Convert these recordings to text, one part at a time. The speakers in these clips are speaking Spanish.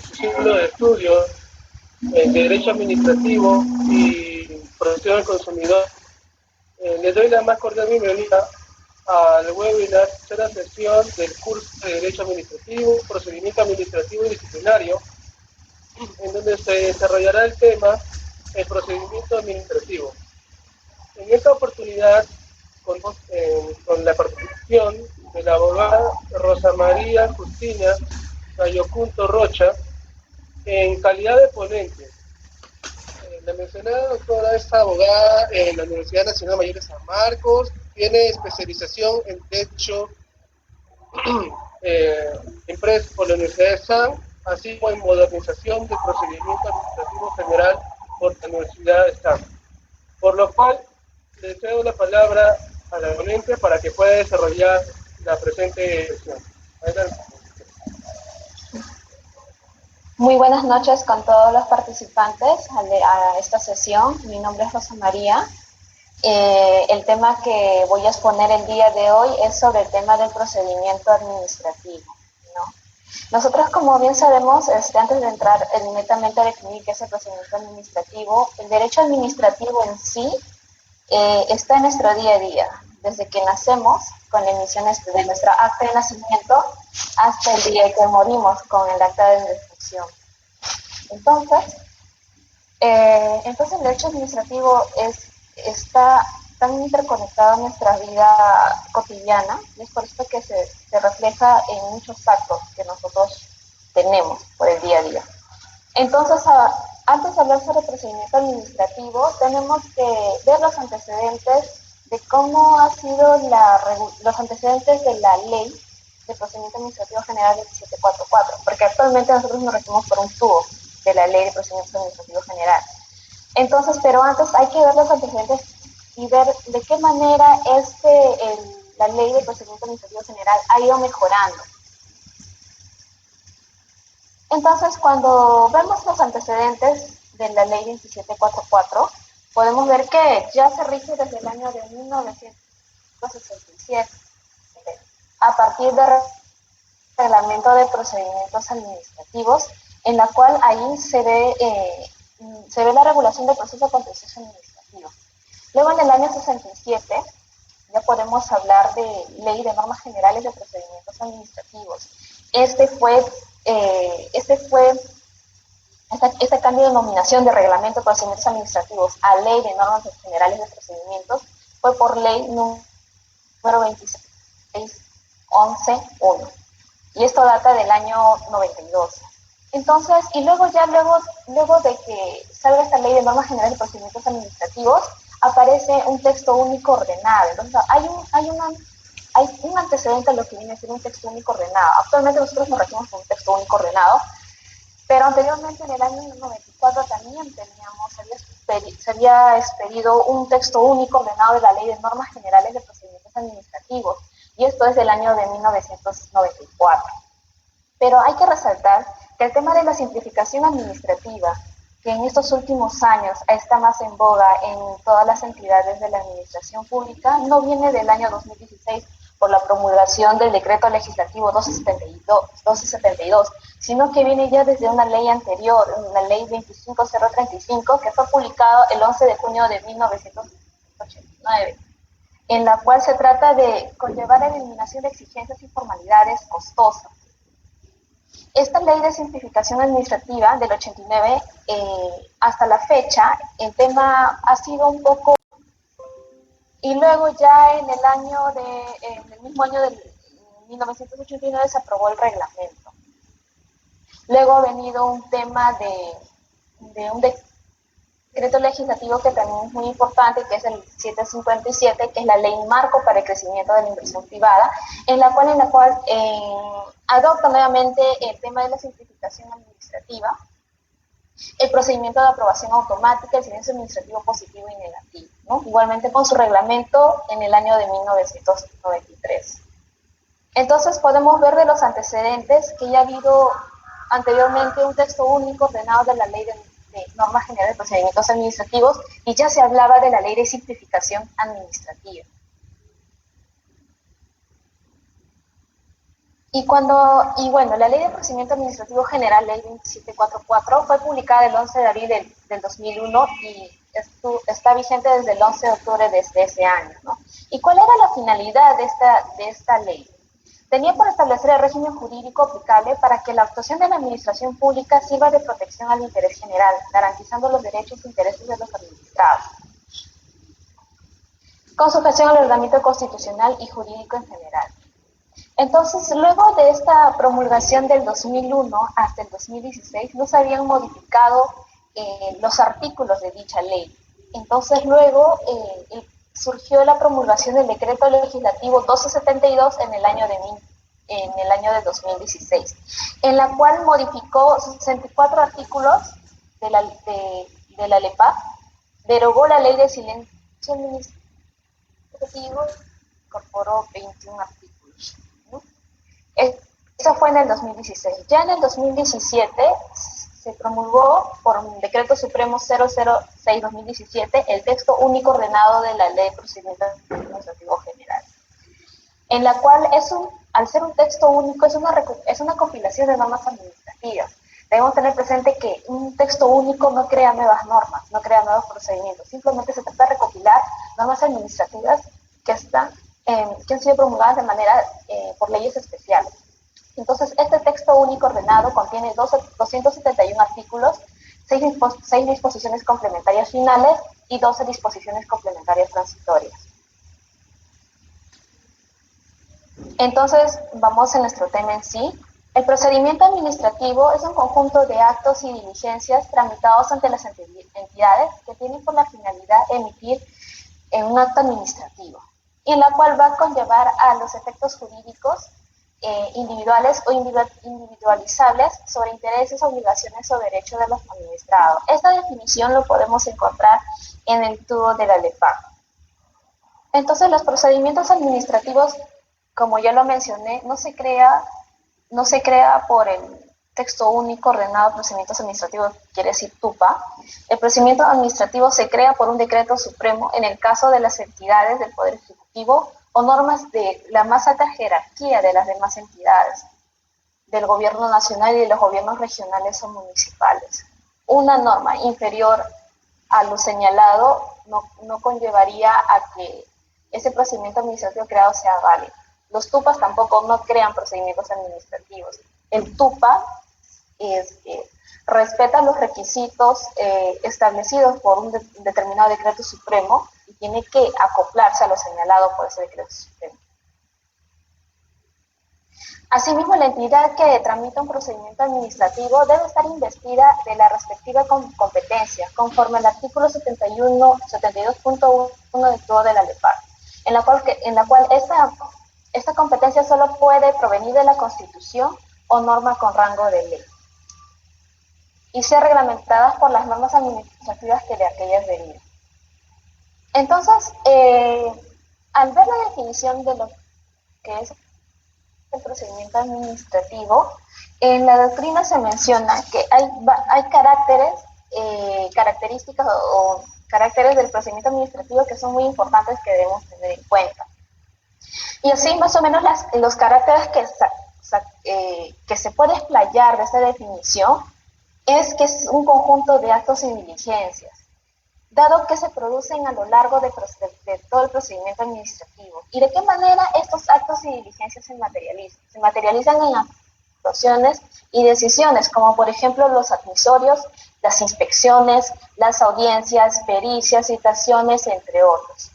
su ciclo de estudios en Derecho Administrativo y Protección al Consumidor. Les doy la más cordial bienvenida al webinar, tercera sesión del curso de Derecho Administrativo, Procedimiento Administrativo y Disciplinario, en donde se desarrollará el tema el procedimiento administrativo. En esta oportunidad, con la participación de la abogada Rosa María Justina Gallocunto Rocha, en calidad de ponente. La mencionada doctora es abogada en la Universidad Nacional Mayor de San Marcos, tiene especialización en Derecho impreso por la Universidad de San, así como en modernización del procedimiento administrativo general por la Universidad de San. Por lo cual, le cedo la palabra a la ponente para que pueda desarrollar la presente sesión. Adelante. Muy buenas noches con todos los participantes a esta sesión. Mi nombre es Rosa María. El tema que voy a exponer el día de hoy es sobre el tema del procedimiento administrativo, ¿no? Nosotros, como bien sabemos, antes de entrar netamente a definir qué es el procedimiento administrativo, el derecho administrativo en sí está en nuestro día a día, desde que nacemos, con la emisión de nuestra acta de nacimiento, hasta el día que morimos con el acta de defunción. Entonces, el derecho administrativo está tan interconectado en nuestra vida cotidiana, y es por esto que se refleja en muchos actos que nosotros tenemos por el día a día. Entonces, antes de hablar sobre procedimiento administrativo, tenemos que ver los antecedentes de cómo ha sido los antecedentes de la ley de procedimiento administrativo general 2744, porque actualmente nosotros nos regimos por un tubo de la ley de procedimiento administrativo general. Entonces, pero antes hay que ver los antecedentes y ver de qué manera la ley de procedimiento administrativo general ha ido mejorando. Entonces, cuando vemos los antecedentes de la ley 2744, podemos ver que ya se rige desde el año de 1967, a partir del reglamento de procedimientos administrativos, en la cual ahí se ve la regulación del proceso contencioso administrativo. Luego, en el año 67, ya podemos hablar de ley de normas generales de procedimientos administrativos. Este cambio de denominación de reglamento de procedimientos administrativos a ley de normas generales de procedimientos fue por ley número 26.11.1. Y esto data del año 92. Entonces, y luego de que salga esta ley de normas generales de procedimientos administrativos, aparece un texto único ordenado. Entonces, hay un antecedente a lo que viene a ser un texto único ordenado. Actualmente nosotros nos regimos con un texto único ordenado, pero anteriormente, en el año 94, también se había expedido un texto único ordenado de la Ley de Normas Generales de Procedimientos Administrativos, y esto es del año de 1994. Pero hay que resaltar que el tema de la simplificación administrativa, que en estos últimos años está más en boga en todas las entidades de la administración pública, no viene del año 2016 por la promulgación del decreto legislativo 1272, sino que viene ya desde una ley anterior, la ley 25035, que fue publicado el 11 de junio de 1989, en la cual se trata de conllevar la eliminación de exigencias y formalidades costosas. Esta ley de simplificación administrativa del 89, hasta la fecha, el tema ha sido un poco... Y luego ya en el mismo año del 1989 se aprobó el reglamento. Luego ha venido un tema de un decreto legislativo que también es muy importante, que es el 757, que es la ley marco para el crecimiento de la inversión privada, en la cual adopta nuevamente el tema de la simplificación administrativa, el procedimiento de aprobación automática, el silencio administrativo positivo y negativo, ¿no? Igualmente con su reglamento en el año de 1993. Entonces podemos ver de los antecedentes que ya ha habido anteriormente un texto único ordenado de la ley de normas generales de procedimientos administrativos, y ya se hablaba de la ley de simplificación administrativa. Y bueno, la Ley de Procedimiento Administrativo General, Ley 2744, fue publicada el 11 de abril del 2001 y está vigente desde el 11 de octubre de ese año, ¿no? ¿Y cuál era la finalidad de esta ley? Tenía por establecer el régimen jurídico aplicable para que la actuación de la administración pública sirva de protección al interés general, garantizando los derechos e intereses de los administrados, con sujeción al ordenamiento constitucional y jurídico en general. Entonces, luego de esta promulgación del 2001 hasta el 2016, no se habían modificado los artículos de dicha ley. Entonces, luego surgió la promulgación del decreto legislativo 1272 en el año de 2016, en la cual modificó 64 artículos de la LEPAC, derogó la ley de silencio administrativo, incorporó 21 artículos. Eso fue en el 2016. Ya en el 2017 se promulgó por un decreto supremo 006-2017 el texto único ordenado de la Ley de Procedimiento Administrativo General, en la cual al ser un texto único es una compilación de normas administrativas. Debemos tener presente que un texto único no crea nuevas normas, no crea nuevos procedimientos, simplemente se trata de recopilar normas administrativas que han sido promulgadas de manera por leyes especiales. Entonces, este texto único ordenado contiene 271 artículos, 6 disposiciones complementarias finales y 12 disposiciones complementarias transitorias. Entonces, vamos a nuestro tema en sí. El procedimiento administrativo es un conjunto de actos y diligencias tramitados ante las entidades que tienen por la finalidad de emitir un acto administrativo, y en la cual va a conllevar a los efectos jurídicos individuales o individualizables sobre intereses, obligaciones o derechos de los administrados. Esta definición lo podemos encontrar en el tubo de la LEPAC. Entonces, los procedimientos administrativos, como ya lo mencioné, no se crea por el texto único ordenado de procedimientos administrativos, quiere decir TUPA. El procedimiento administrativo se crea por un decreto supremo en el caso de las entidades del Poder Ejecutivo o normas de la más alta jerarquía de las demás entidades, del gobierno nacional y de los gobiernos regionales o municipales. Una norma inferior a lo señalado no conllevaría a que ese procedimiento administrativo creado sea válido. Los TUPAs tampoco no crean procedimientos administrativos. El TUPA respeta los requisitos establecidos por un determinado decreto supremo y tiene que acoplarse a lo señalado por ese decreto supremo. Asimismo, la entidad que tramita un procedimiento administrativo debe estar investida de la respectiva competencia, conforme al artículo 72.1 del Código de la LEPAC, en la cual esta competencia solo puede provenir de la Constitución o norma con rango de ley y ser reglamentadas por las normas administrativas que de aquellas derivan. Entonces, al ver la definición de lo que es el procedimiento administrativo, en la doctrina se menciona que hay características o caracteres del procedimiento administrativo que son muy importantes que debemos tener en cuenta. Y así más o menos los caracteres que se puede explayar de esta definición es que es un conjunto de actos y diligencias, dado que se producen a lo largo de todo el procedimiento administrativo. ¿Y de qué manera estos actos y diligencias se materializan? Se materializan en actuaciones y decisiones, como por ejemplo los admisorios, las inspecciones, las audiencias, pericias, citaciones, entre otros.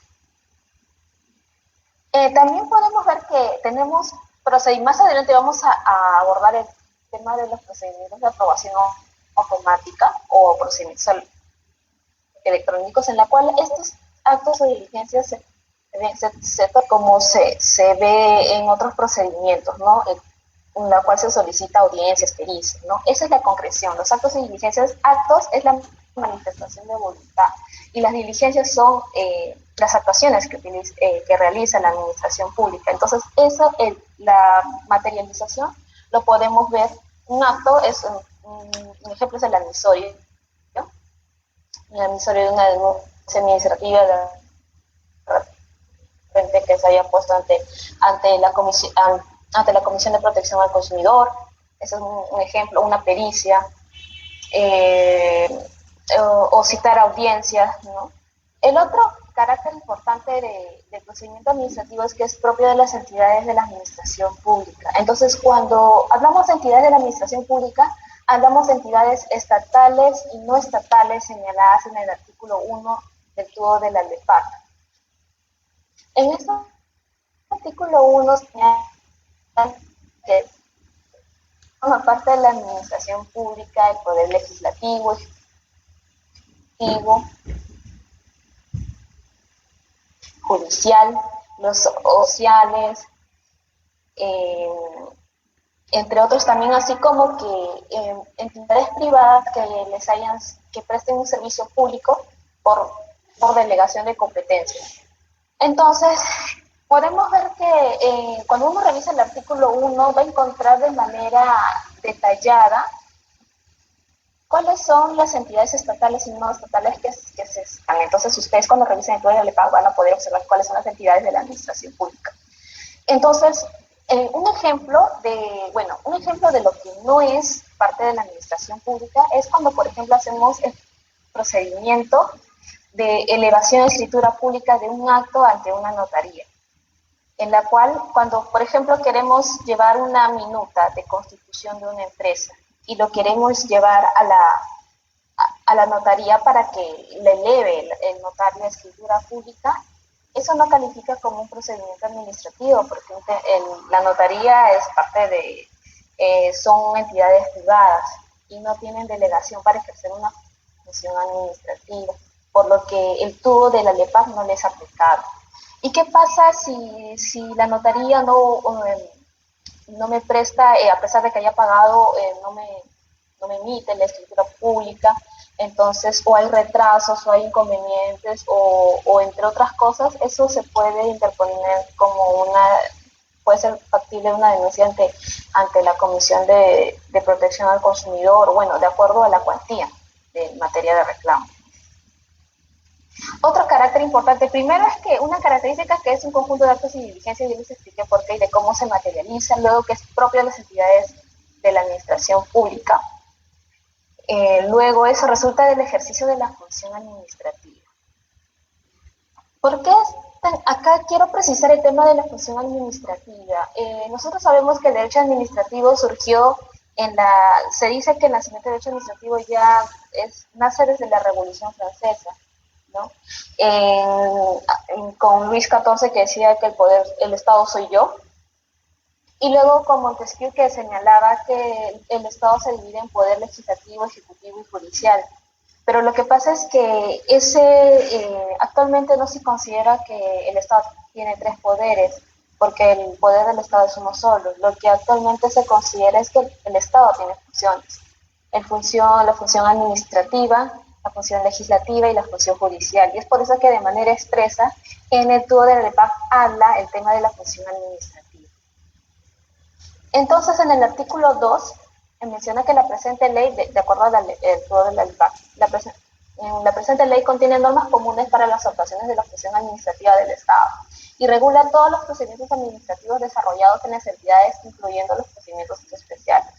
También podemos ver que tenemos más adelante vamos a abordar el tema de los procedimientos de aprobación automática o procedimientos electrónicos, en la cual estos actos o diligencias como se ve en otros procedimientos, ¿no? En la cual se solicita audiencias, pericias, ¿no? Esa es la concreción. Los actos y diligencias, actos es la manifestación de voluntad y las diligencias son las actuaciones que realiza la administración pública. Entonces, la materialización lo podemos ver. Un acto es un ejemplo es el admisorio, ¿no? El admisorio de una denuncia administrativa que se haya puesto ante la comisión, ante la Comisión de Protección al Consumidor. Ese es un ejemplo, una pericia, o citar audiencias, ¿no? El otro carácter importante del procedimiento administrativo es que es propio de las entidades de la administración pública. Entonces, cuando hablamos de entidades de la administración pública, hablamos de entidades estatales y no estatales señaladas en el artículo 1 del TUO de la LEPAC. En este artículo 1 señala que forma parte de la administración pública, el poder legislativo, ejecutivo, judicial, los sociales, entre otros también, así como que entidades privadas que presten un servicio público por delegación de competencias. Entonces, podemos ver que cuando uno revisa el artículo 1 va a encontrar de manera detallada cuáles son las entidades estatales y no estatales que se están. Entonces, ustedes cuando revisen el código de LEPAC van a poder observar cuáles son las entidades de la administración pública. Entonces, un ejemplo de lo que no es parte de la administración pública es cuando, por ejemplo, hacemos el procedimiento de elevación de escritura pública de un acto ante una notaría, en la cual, cuando, por ejemplo, queremos llevar una minuta de constitución de una empresa y lo queremos llevar a la notaría para que le eleve el notario de escritura pública, eso no califica como un procedimiento administrativo, porque la notaría es parte son entidades privadas y no tienen delegación para ejercer una función administrativa, por lo que el TUO de la LEPAC no les ha aplicado. ¿Y qué pasa si la notaría no me presta, a pesar de que haya pagado, no me emite la escritura pública? Entonces, o hay retrasos, o hay inconvenientes, o entre otras cosas, eso se puede interponer puede ser factible una denuncia ante la Comisión de Protección al Consumidor, bueno, de acuerdo a la cuantía de materia de reclamo. Otro carácter importante, primero es que una característica que es un conjunto de actos y diligencias, yo les expliqué por qué y de cómo se materializa, luego que es propio de las entidades de la administración pública. Luego eso resulta del ejercicio de la función administrativa. ¿Por qué acá quiero precisar el tema de la función administrativa? Nosotros sabemos que el derecho administrativo surgió se dice que el nacimiento del derecho administrativo ya nace desde la Revolución Francesa, ¿no? Con Luis XIV, que decía que el Estado soy yo. Y luego con Montesquieu, que señalaba que el Estado se divide en poder legislativo, ejecutivo y judicial. Pero lo que pasa es que actualmente no se considera que el Estado tiene 3 poderes, porque el poder del Estado es uno solo. Lo que actualmente se considera es que el Estado tiene funciones. La función administrativa, la función legislativa y la función judicial. Y es por eso que de manera expresa en el TUO de la LEPAC habla el tema de la función administrativa. Entonces, en el artículo 2, menciona que la presente ley, de acuerdo al TUO de la LEPAC, la presente ley contiene normas comunes para las actuaciones de la función administrativa del Estado y regula todos los procedimientos administrativos desarrollados en las entidades, incluyendo los procedimientos especiales.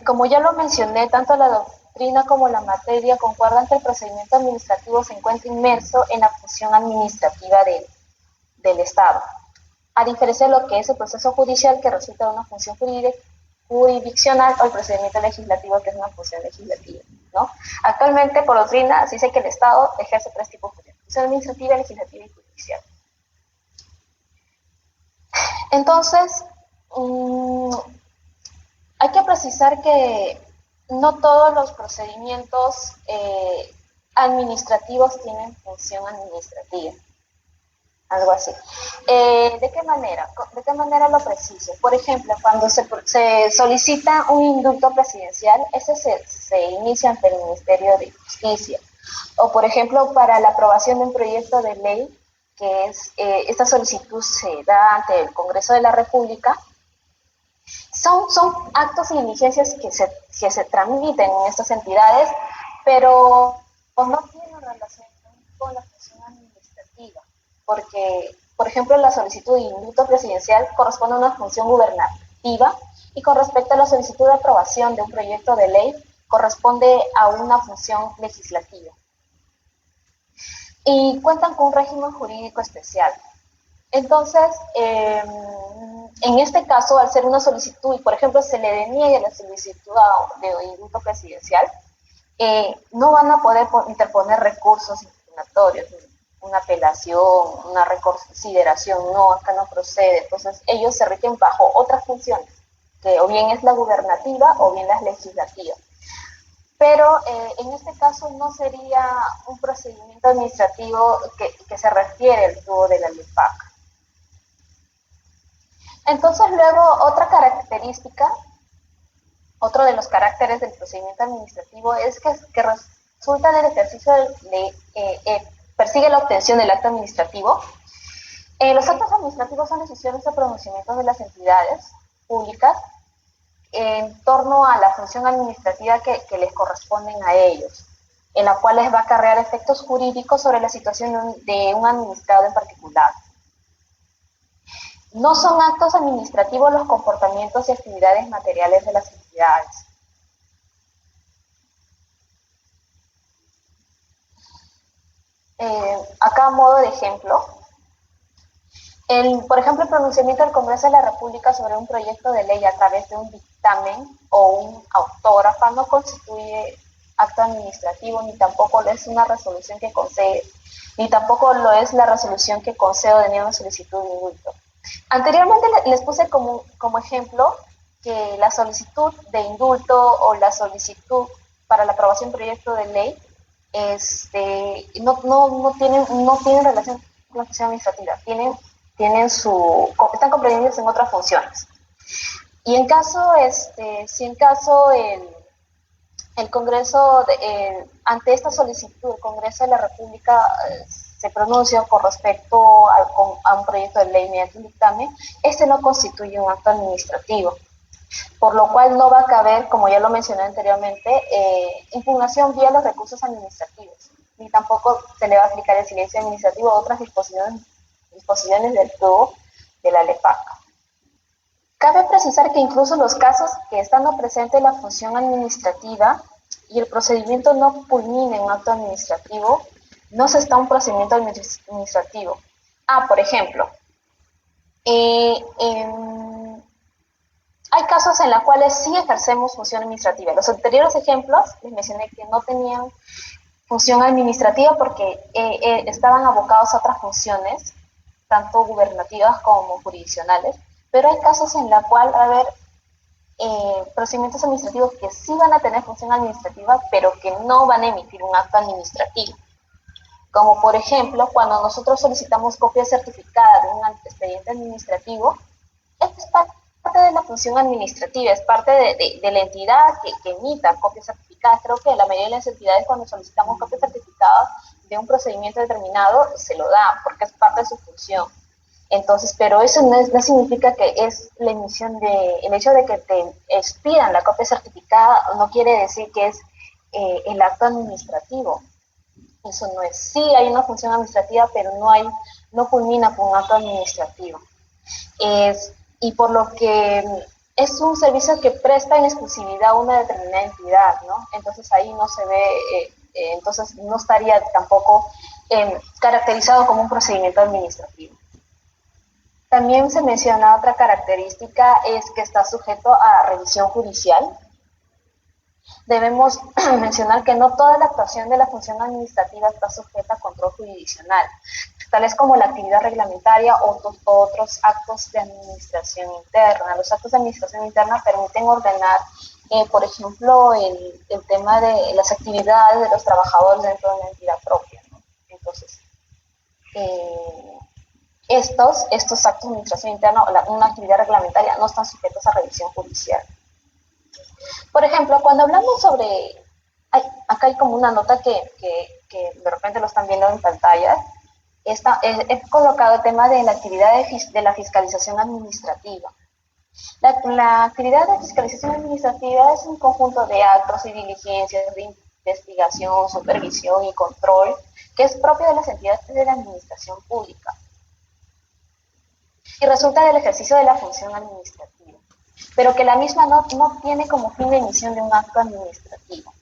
Como ya lo mencioné, tanto la doctrina como la materia concuerdan que el procedimiento administrativo se encuentra inmerso en la función administrativa del Estado, a diferencia de lo que es el proceso judicial, que resulta de una función jurisdiccional, o el procedimiento legislativo, que es una función legislativa, ¿no? Actualmente, por doctrina, se dice que el Estado ejerce 3 tipos de función administrativa, legislativa y judicial. Entonces, hay que precisar que no todos los procedimientos administrativos tienen función administrativa. Algo así. ¿De qué manera? ¿De qué manera lo preciso? Por ejemplo, cuando se solicita un indulto presidencial, ese se inicia ante el Ministerio de Justicia. O, por ejemplo, para la aprobación de un proyecto de ley, que esta solicitud se da ante el Congreso de la República. Son actos y diligencias que se tramiten en estas entidades, pero no tienen relación con la función administrativa, porque Por ejemplo, la solicitud de indulto presidencial corresponde a una función gubernativa y con respecto a la solicitud de aprobación de un proyecto de ley corresponde a una función legislativa. Y cuentan con un régimen jurídico especial. Entonces, en este caso, al ser una solicitud y, por ejemplo, se le deniegue la solicitud de indulto presidencial, no van a poder interponer recursos impugnatorios, una apelación, una reconsideración, no, acá no procede. Entonces, ellos se rigen bajo otras funciones, que o bien es la gubernativa o bien la legislativa. Pero en este caso no sería un procedimiento administrativo que se refiere al tubo de la LEPAC. Entonces, luego, otra característica, otro de los caracteres del procedimiento administrativo es que resulta del ejercicio persigue la obtención del acto administrativo. Los actos administrativos son decisiones o pronunciamientos de las entidades públicas en torno a la función administrativa que les corresponden a ellos, en la cual les va a acarrear efectos jurídicos sobre la situación de un administrado en particular. No son actos administrativos los comportamientos y actividades materiales de las entidades. Acá a modo de ejemplo, por ejemplo, el pronunciamiento del Congreso de la República sobre un proyecto de ley a través de un dictamen o un autógrafa no constituye acto administrativo, ni tampoco lo es una resolución que concede, ni tampoco lo es la resolución que concede o deniega una solicitud de indulto. Anteriormente les puse como ejemplo que la solicitud de indulto o la solicitud para la aprobación de un proyecto de ley no tienen relación con la función administrativa, están comprendidos en otras funciones. Y en caso, si en caso el Congreso, ante esta solicitud, el Congreso de la República se pronuncia con respecto a un proyecto de ley mediante un dictamen, no constituye un acto administrativo, por lo cual no va a caber, como ya lo mencioné anteriormente, impugnación vía los recursos administrativos, ni tampoco se le va a aplicar el silencio administrativo a otras disposiciones del tubo de la LEPAC. Cabe precisar que incluso los casos que estando presente la función administrativa y el procedimiento no culmina en un acto administrativo, no se está un procedimiento administrativo. Por ejemplo, hay casos en los cuales sí ejercemos función administrativa. Los anteriores ejemplos les mencioné que no tenían función administrativa porque estaban abocados a otras funciones, tanto gubernativas como jurisdiccionales, pero hay casos en los cuales va a haber procedimientos administrativos que sí van a tener función administrativa, pero que no van a emitir un acto administrativo. Como por ejemplo, cuando nosotros solicitamos copia certificada de un expediente administrativo, esto es parte de la función administrativa, es parte de la entidad que emita copias certificadas. Creo que la mayoría de las entidades, cuando solicitamos copias certificadas de un procedimiento determinado, se lo dan porque es parte de su función. Entonces, pero eso no significa que es la emisión el hecho de que te expidan la copia certificada no quiere decir que es el acto administrativo. Eso no es. Sí hay una función administrativa, pero no culmina con un acto administrativo. Y por lo que es un servicio que presta en exclusividad a una determinada entidad, ¿no? Entonces ahí no se ve, entonces no estaría tampoco caracterizado como un procedimiento administrativo. También se menciona otra característica, es que está sujeto a revisión judicial. Debemos mencionar que no toda la actuación de la función administrativa está sujeta a control jurisdiccional, tales como la actividad reglamentaria o otros actos de administración interna. Los actos de administración interna permiten ordenar, por ejemplo, el tema de las actividades de los trabajadores dentro de una entidad propia, ¿no? Entonces, estos actos de administración interna o una actividad reglamentaria no están sujetos a revisión judicial. Por ejemplo, cuando hablamos sobre, acá hay como una nota que de repente lo están viendo en pantalla, he colocado el tema de la actividad de la fiscalización administrativa. La actividad de fiscalización administrativa es un conjunto de actos y diligencias de investigación, supervisión y control que es propio de las entidades de la administración pública. y resulta del ejercicio de la función administrativa, pero que la misma no tiene como fin la emisión de un acto administrativo.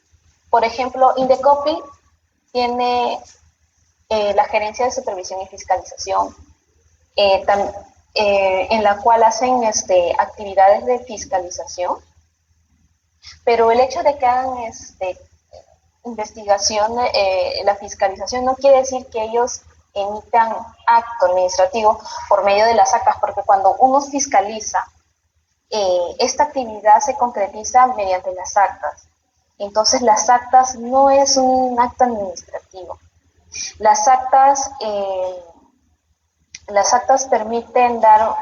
Por ejemplo, Indecopi tiene la Gerencia de Supervisión y Fiscalización, en la cual hacen actividades de fiscalización, pero el hecho de que hagan investigación, la fiscalización no quiere decir que ellos emitan acto administrativo por medio de las actas, porque cuando uno fiscaliza, esta actividad se concretiza mediante las actas. Entonces las actas no es un acto administrativo. Las actas permiten dar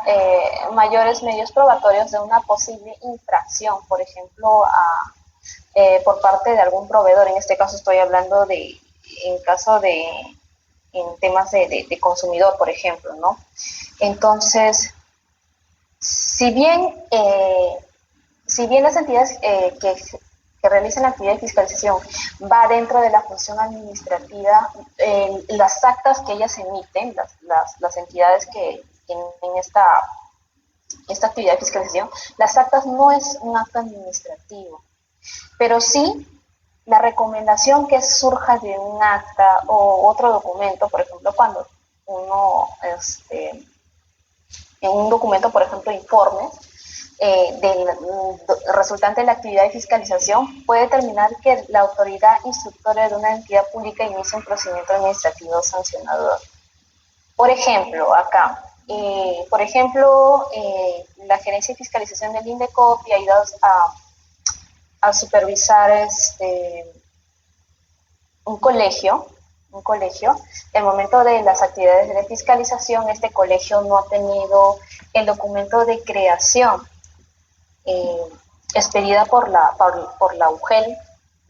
mayores medios probatorios de una posible infracción, por ejemplo, por parte de algún proveedor. En este caso estoy hablando en temas de consumidor, por ejemplo, ¿no? Entonces, si bien las entidades que realizan la actividad de fiscalización va dentro de la función administrativa, las actas que ellas emiten, las entidades que tienen esta actividad de fiscalización, las actas no es un acto administrativo, pero sí la recomendación que surja de un acta o otro documento, por ejemplo, cuando uno, en un documento, por ejemplo, informes, del resultante de la actividad de fiscalización, puede determinar que la autoridad instructora de una entidad pública inicie un procedimiento administrativo sancionador. Por ejemplo, acá, la Gerencia de Fiscalización del Indecopi ha ido a supervisar un colegio. El momento de las actividades de fiscalización, este colegio no ha tenido el documento de creación expedida por la UGEL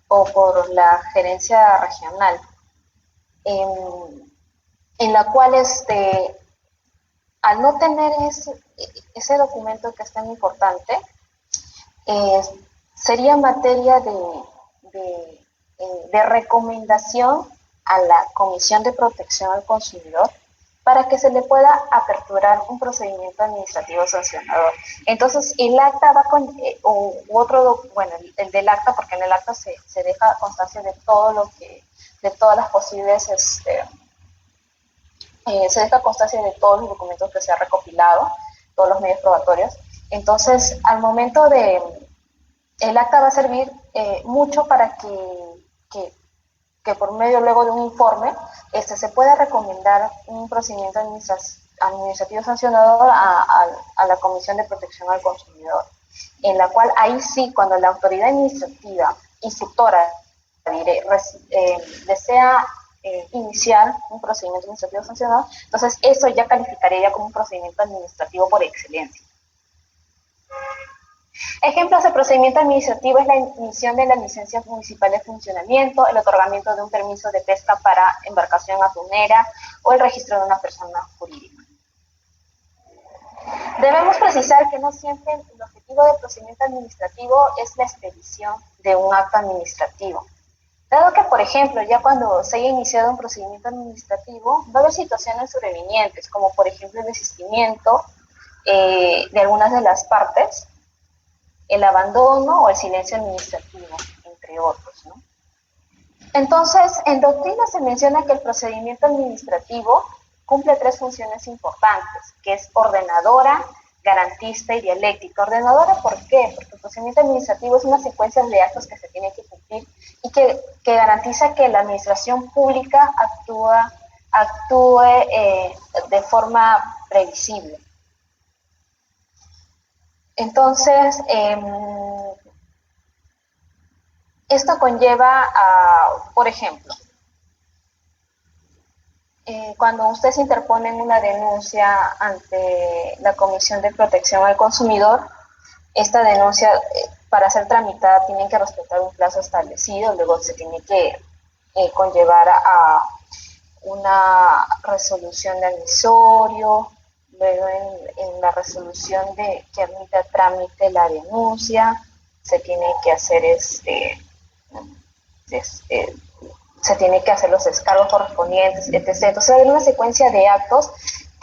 o por la gerencia regional, en la cual al no tener ese documento que es tan importante, sería materia de recomendación a la Comisión de Protección al Consumidor para que se le pueda aperturar un procedimiento administrativo sancionador. Entonces, el acta va con, el del acta, porque en el acta se deja constancia de todas las posibles, se deja constancia de todos los documentos que se ha recopilado, todos los medios probatorios. Entonces, al momento el acta va a servir mucho para que por medio luego de un informe se pueda recomendar un procedimiento administrativo sancionador a la Comisión de Protección al Consumidor, en la cual ahí sí, cuando la autoridad administrativa instructora desea iniciar un procedimiento administrativo sancionador, entonces eso ya calificaría como un procedimiento administrativo por excelencia. Ejemplos de procedimiento administrativo es la emisión de las licencias municipales de funcionamiento, el otorgamiento de un permiso de pesca para embarcación atunera o el registro de una persona jurídica. Debemos precisar que no siempre el objetivo del procedimiento administrativo es la expedición de un acto administrativo. Dado que, por ejemplo, ya cuando se haya iniciado un procedimiento administrativo, va a haber situaciones sobrevinientes, como por ejemplo el desistimiento de algunas de las partes, el abandono o el silencio administrativo, entre otros, ¿no? Entonces, en doctrina se menciona que el procedimiento administrativo cumple 3 funciones importantes, que es ordenadora, garantista y dialéctica. Ordenadora, ¿por qué? Porque el procedimiento administrativo es una secuencia de actos que se tiene que cumplir y que garantiza que la administración pública actúe de forma previsible. Entonces, esto conlleva por ejemplo, cuando usted se interpone en una denuncia ante la Comisión de Protección al Consumidor, esta denuncia, para ser tramitada, tiene que respetar un plazo establecido, luego se tiene que conllevar a una resolución de admisorio, luego en la resolución que admite a trámite la denuncia, se tiene que hacer se tiene que hacer los descargos correspondientes, etc. Entonces hay una secuencia de actos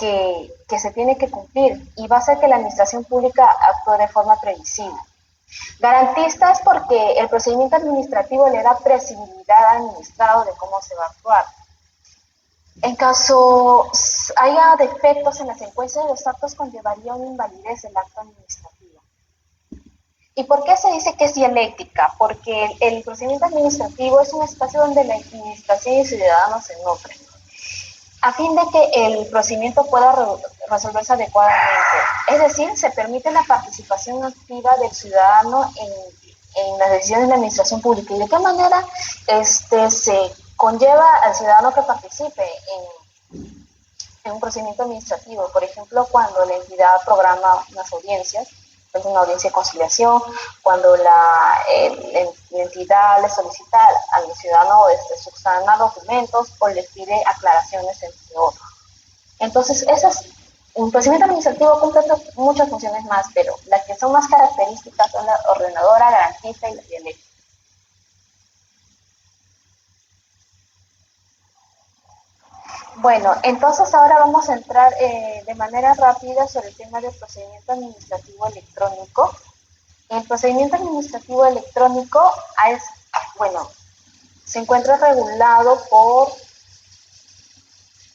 que se tiene que cumplir y va a hacer que la administración pública actúe de forma previsible. Garantista es porque el procedimiento administrativo le da previsibilidad al administrado de cómo se va a actuar. En caso haya defectos en la secuencia de los actos, conllevaría una invalidez del acto administrativo. ¿Y por qué se dice que es dialéctica? Porque el procedimiento administrativo es un espacio donde la administración y el ciudadano se nutren, a fin de que el procedimiento pueda resolverse adecuadamente. Es decir, se permite la participación activa del ciudadano en las decisiones de la administración pública. ¿Y de qué manera se conlleva al ciudadano que participe en un procedimiento administrativo? Por ejemplo, cuando la entidad programa unas audiencias, es una audiencia de conciliación, cuando la entidad le solicita al ciudadano subsanar documentos o le pide aclaraciones, entre otros. Entonces, un procedimiento administrativo cumple muchas funciones más, pero las que son más características son la ordenadora, garantista y la dialéctica. Bueno, entonces ahora vamos a entrar de manera rápida sobre el tema del procedimiento administrativo electrónico. El procedimiento administrativo electrónico se encuentra regulado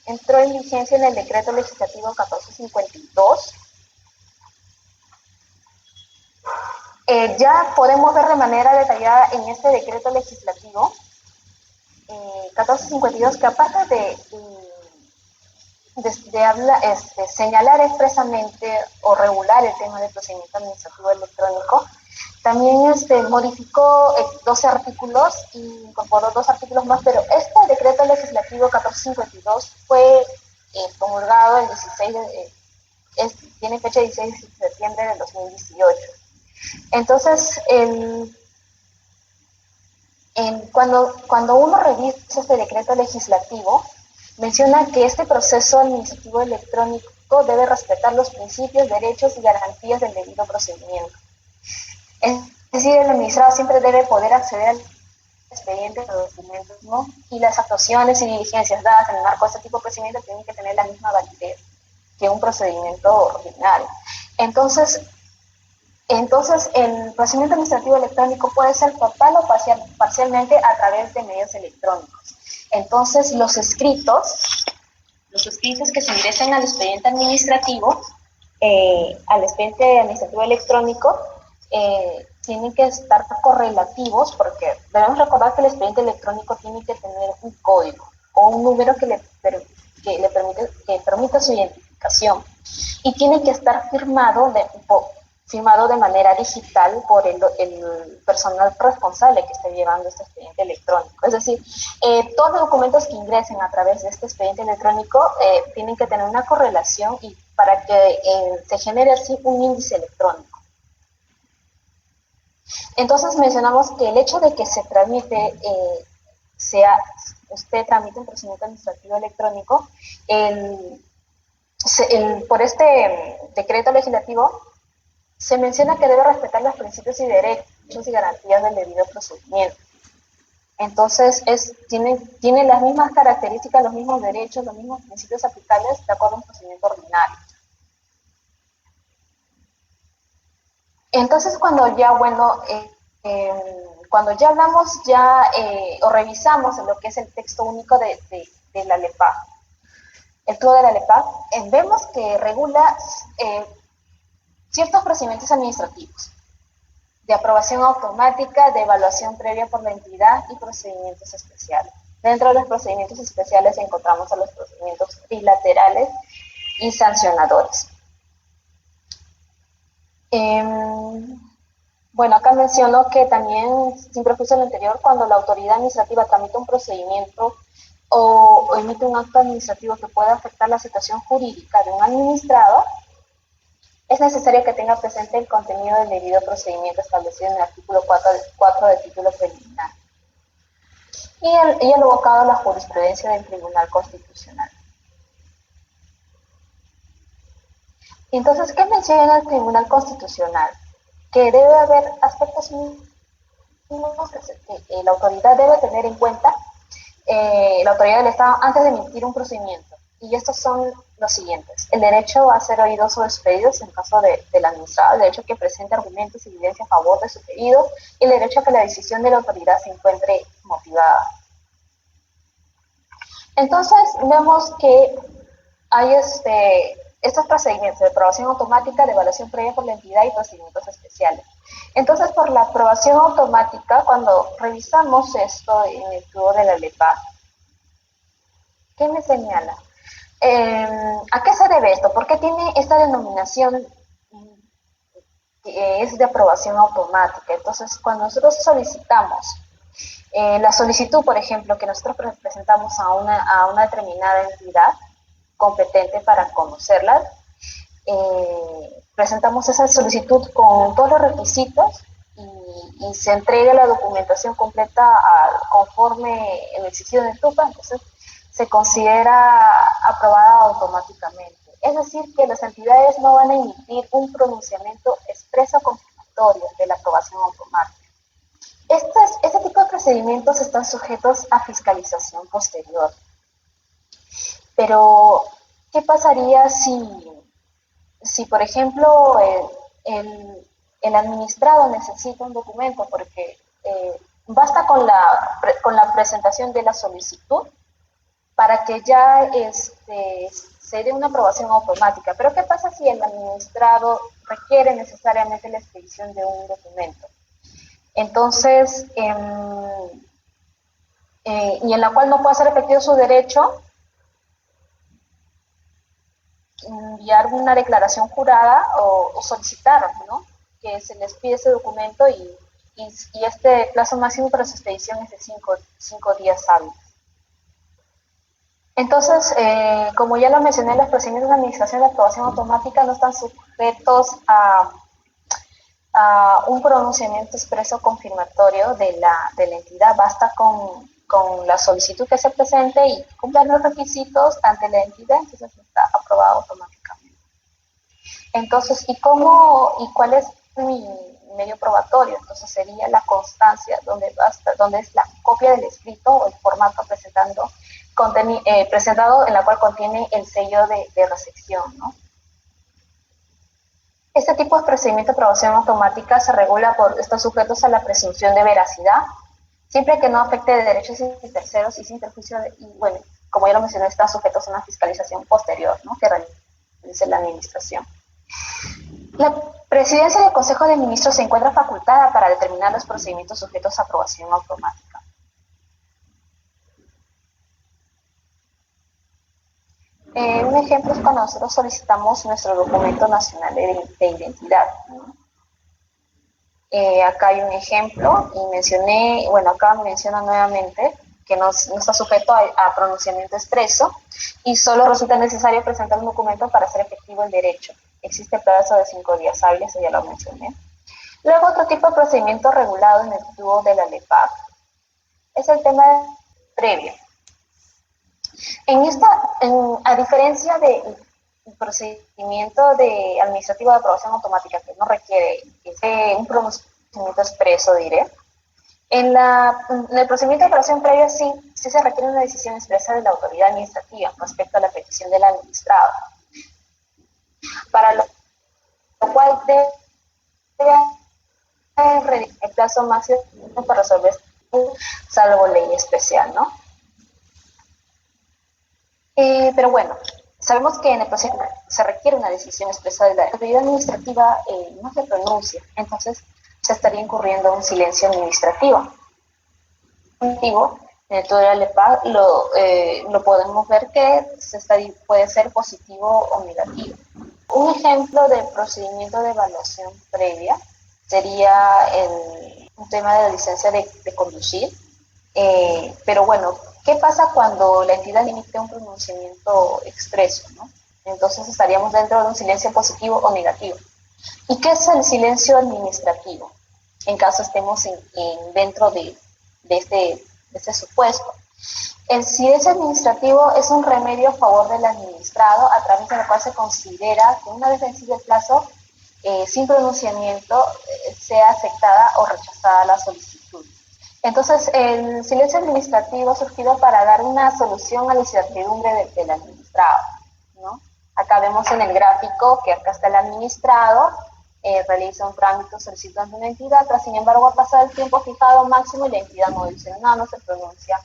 entró en vigencia en el decreto legislativo 1452. Ya podemos ver de manera detallada en este decreto legislativo 1452 que aparte de señalar expresamente o regular el tema del procedimiento administrativo electrónico, también modificó 12 artículos y incorporó 2 artículos más, pero este decreto legislativo 1452 fue promulgado el 16 tiene fecha 16 de septiembre del 2018. Entonces, cuando uno revisa este decreto legislativo, menciona que este proceso administrativo electrónico debe respetar los principios, derechos y garantías del debido procedimiento. Es decir, el administrado siempre debe poder acceder al expediente de los documentos, ¿no? Y las actuaciones y diligencias dadas en el marco de este tipo de procedimiento tienen que tener la misma validez que un procedimiento ordinario. Entonces, el procedimiento administrativo electrónico puede ser total o parcialmente a través de medios electrónicos. Entonces, los escritos que se ingresen al expediente administrativo electrónico, tienen que estar correlativos, porque debemos recordar que el expediente electrónico tiene que tener un código o un número que permita su identificación, y tiene que estar firmado de manera digital por el personal responsable que esté llevando este expediente electrónico. Es decir, todos los documentos que ingresen a través de este expediente electrónico tienen que tener una correlación y para que se genere así un índice electrónico. Entonces mencionamos que el hecho de que se tramite, usted tramite un procedimiento administrativo electrónico, por este decreto legislativo, se menciona que debe respetar los principios y derechos y garantías del debido procedimiento. Entonces, tiene las mismas características, los mismos derechos, los mismos principios aplicables de acuerdo a un procedimiento ordinario. Entonces, cuando ya hablamos o revisamos en lo que es el texto único de la LEPAC, el TUO de la LEPAC, vemos que regula ciertos procedimientos administrativos de aprobación automática, de evaluación previa por la entidad y procedimientos especiales. Dentro de los procedimientos especiales encontramos a los procedimientos trilaterales y sancionadores. Acá menciono que también, sin perjuicio de lo anterior, cuando la autoridad administrativa tramita un procedimiento o emite un acto administrativo que pueda afectar la situación jurídica de un administrado, es necesario que tenga presente el contenido del debido procedimiento establecido en el artículo 4 del título preliminar y el evocado a la jurisprudencia del Tribunal Constitucional. Entonces, ¿qué menciona el Tribunal Constitucional? Que debe haber aspectos mínimos que la autoridad debe tener en cuenta, la autoridad del Estado, antes de emitir un procedimiento. Y estos son los siguientes: el derecho a ser oído sobre sus pedidos en caso del administrado, el derecho a que presente argumentos y evidencia a favor de su pedido, y el derecho a que la decisión de la autoridad se encuentre motivada. Entonces, vemos que hay estos procedimientos de aprobación automática, de evaluación previa por la entidad y procedimientos especiales. Entonces, por la aprobación automática, cuando revisamos esto en el estudio de la LEPA, ¿qué me señala? ¿A qué se debe esto? ¿Por qué tiene esta denominación que es de aprobación automática? Entonces, cuando nosotros solicitamos la solicitud, por ejemplo, que nosotros presentamos a una determinada entidad competente para conocerla, presentamos esa solicitud con todos los requisitos y se entrega la documentación completa conforme el exigido de TUPA, entonces se considera aprobada automáticamente. Es decir, que las entidades no van a emitir un pronunciamiento expreso confirmatorio de la aprobación automática. Este tipo de procedimientos están sujetos a fiscalización posterior. Pero, ¿qué pasaría si por ejemplo, el administrado necesita un documento? Porque basta con la presentación de la solicitud para que ya se dé una aprobación automática. Pero ¿qué pasa si el administrado requiere necesariamente la expedición de un documento? Entonces, y en la cual no puede ser efectivo su derecho, enviar una declaración jurada o solicitar, ¿no?, que se les pide ese documento y este plazo máximo para su expedición es de 5 días hábiles. Entonces, como ya lo mencioné, los procedimientos de administración de aprobación automática no están sujetos a un pronunciamiento expreso confirmatorio de la entidad. Basta con la solicitud que se presente y cumplir los requisitos ante la entidad, entonces está aprobado automáticamente. Entonces, ¿y cuál es mi medio probatorio? Entonces sería la constancia, donde es la copia del escrito o el formato presentado en la cual contiene el sello de recepción, ¿no? Este tipo de procedimiento de aprobación automática se regula estos sujetos a la presunción de veracidad, siempre que no afecte de derechos de terceros y sin perjuicio bueno, como ya lo mencioné, están sujetos a una fiscalización posterior, ¿no?, que realice la administración. La presidencia del Consejo de Ministros se encuentra facultada para determinar los procedimientos sujetos a aprobación automática. Un ejemplo es cuando nosotros solicitamos nuestro documento nacional de identidad, ¿no? Acá hay un ejemplo y acá menciono nuevamente que no está sujeto a pronunciamiento expreso y solo resulta necesario presentar un documento para hacer efectivo el derecho. Existe el plazo de 5 días hábiles, ya lo mencioné. Luego, otro tipo de procedimiento regulado en el TUO de la LEPAC es el tema previo. A diferencia del procedimiento administrativo de aprobación automática, que no requiere un pronunciamiento expreso, en el procedimiento de aprobación previa sí se requiere una decisión expresa de la autoridad administrativa respecto a la petición del administrado, para lo cual debe el plazo máximo para resolver, salvo ley especial, ¿no? Pero bueno, sabemos que en el proceso se requiere una decisión expresa de la autoridad administrativa, no se pronuncia, entonces se estaría incurriendo en un silencio administrativo. En el TUO de la LEPAC lo podemos ver que puede ser positivo o negativo. Un ejemplo de procedimiento de evaluación previa sería un tema de la licencia de conducir, pero bueno, ¿qué pasa cuando la entidad emite un pronunciamiento expreso, ¿no? Entonces estaríamos dentro de un silencio positivo o negativo. ¿Y qué es el silencio administrativo? En caso estemos dentro de este supuesto. El silencio administrativo es un remedio a favor del administrado a través de lo cual se considera que una vez vencido el plazo, sin pronunciamiento, sea aceptada o rechazada la solicitud. Entonces, el silencio administrativo ha surgido para dar una solución a la incertidumbre del administrado, ¿no? Acá vemos en el gráfico que acá está el administrado, realiza un trámite solicitando una entidad, tras sin embargo ha pasado el tiempo fijado máximo y la entidad no dice nada, no se pronuncia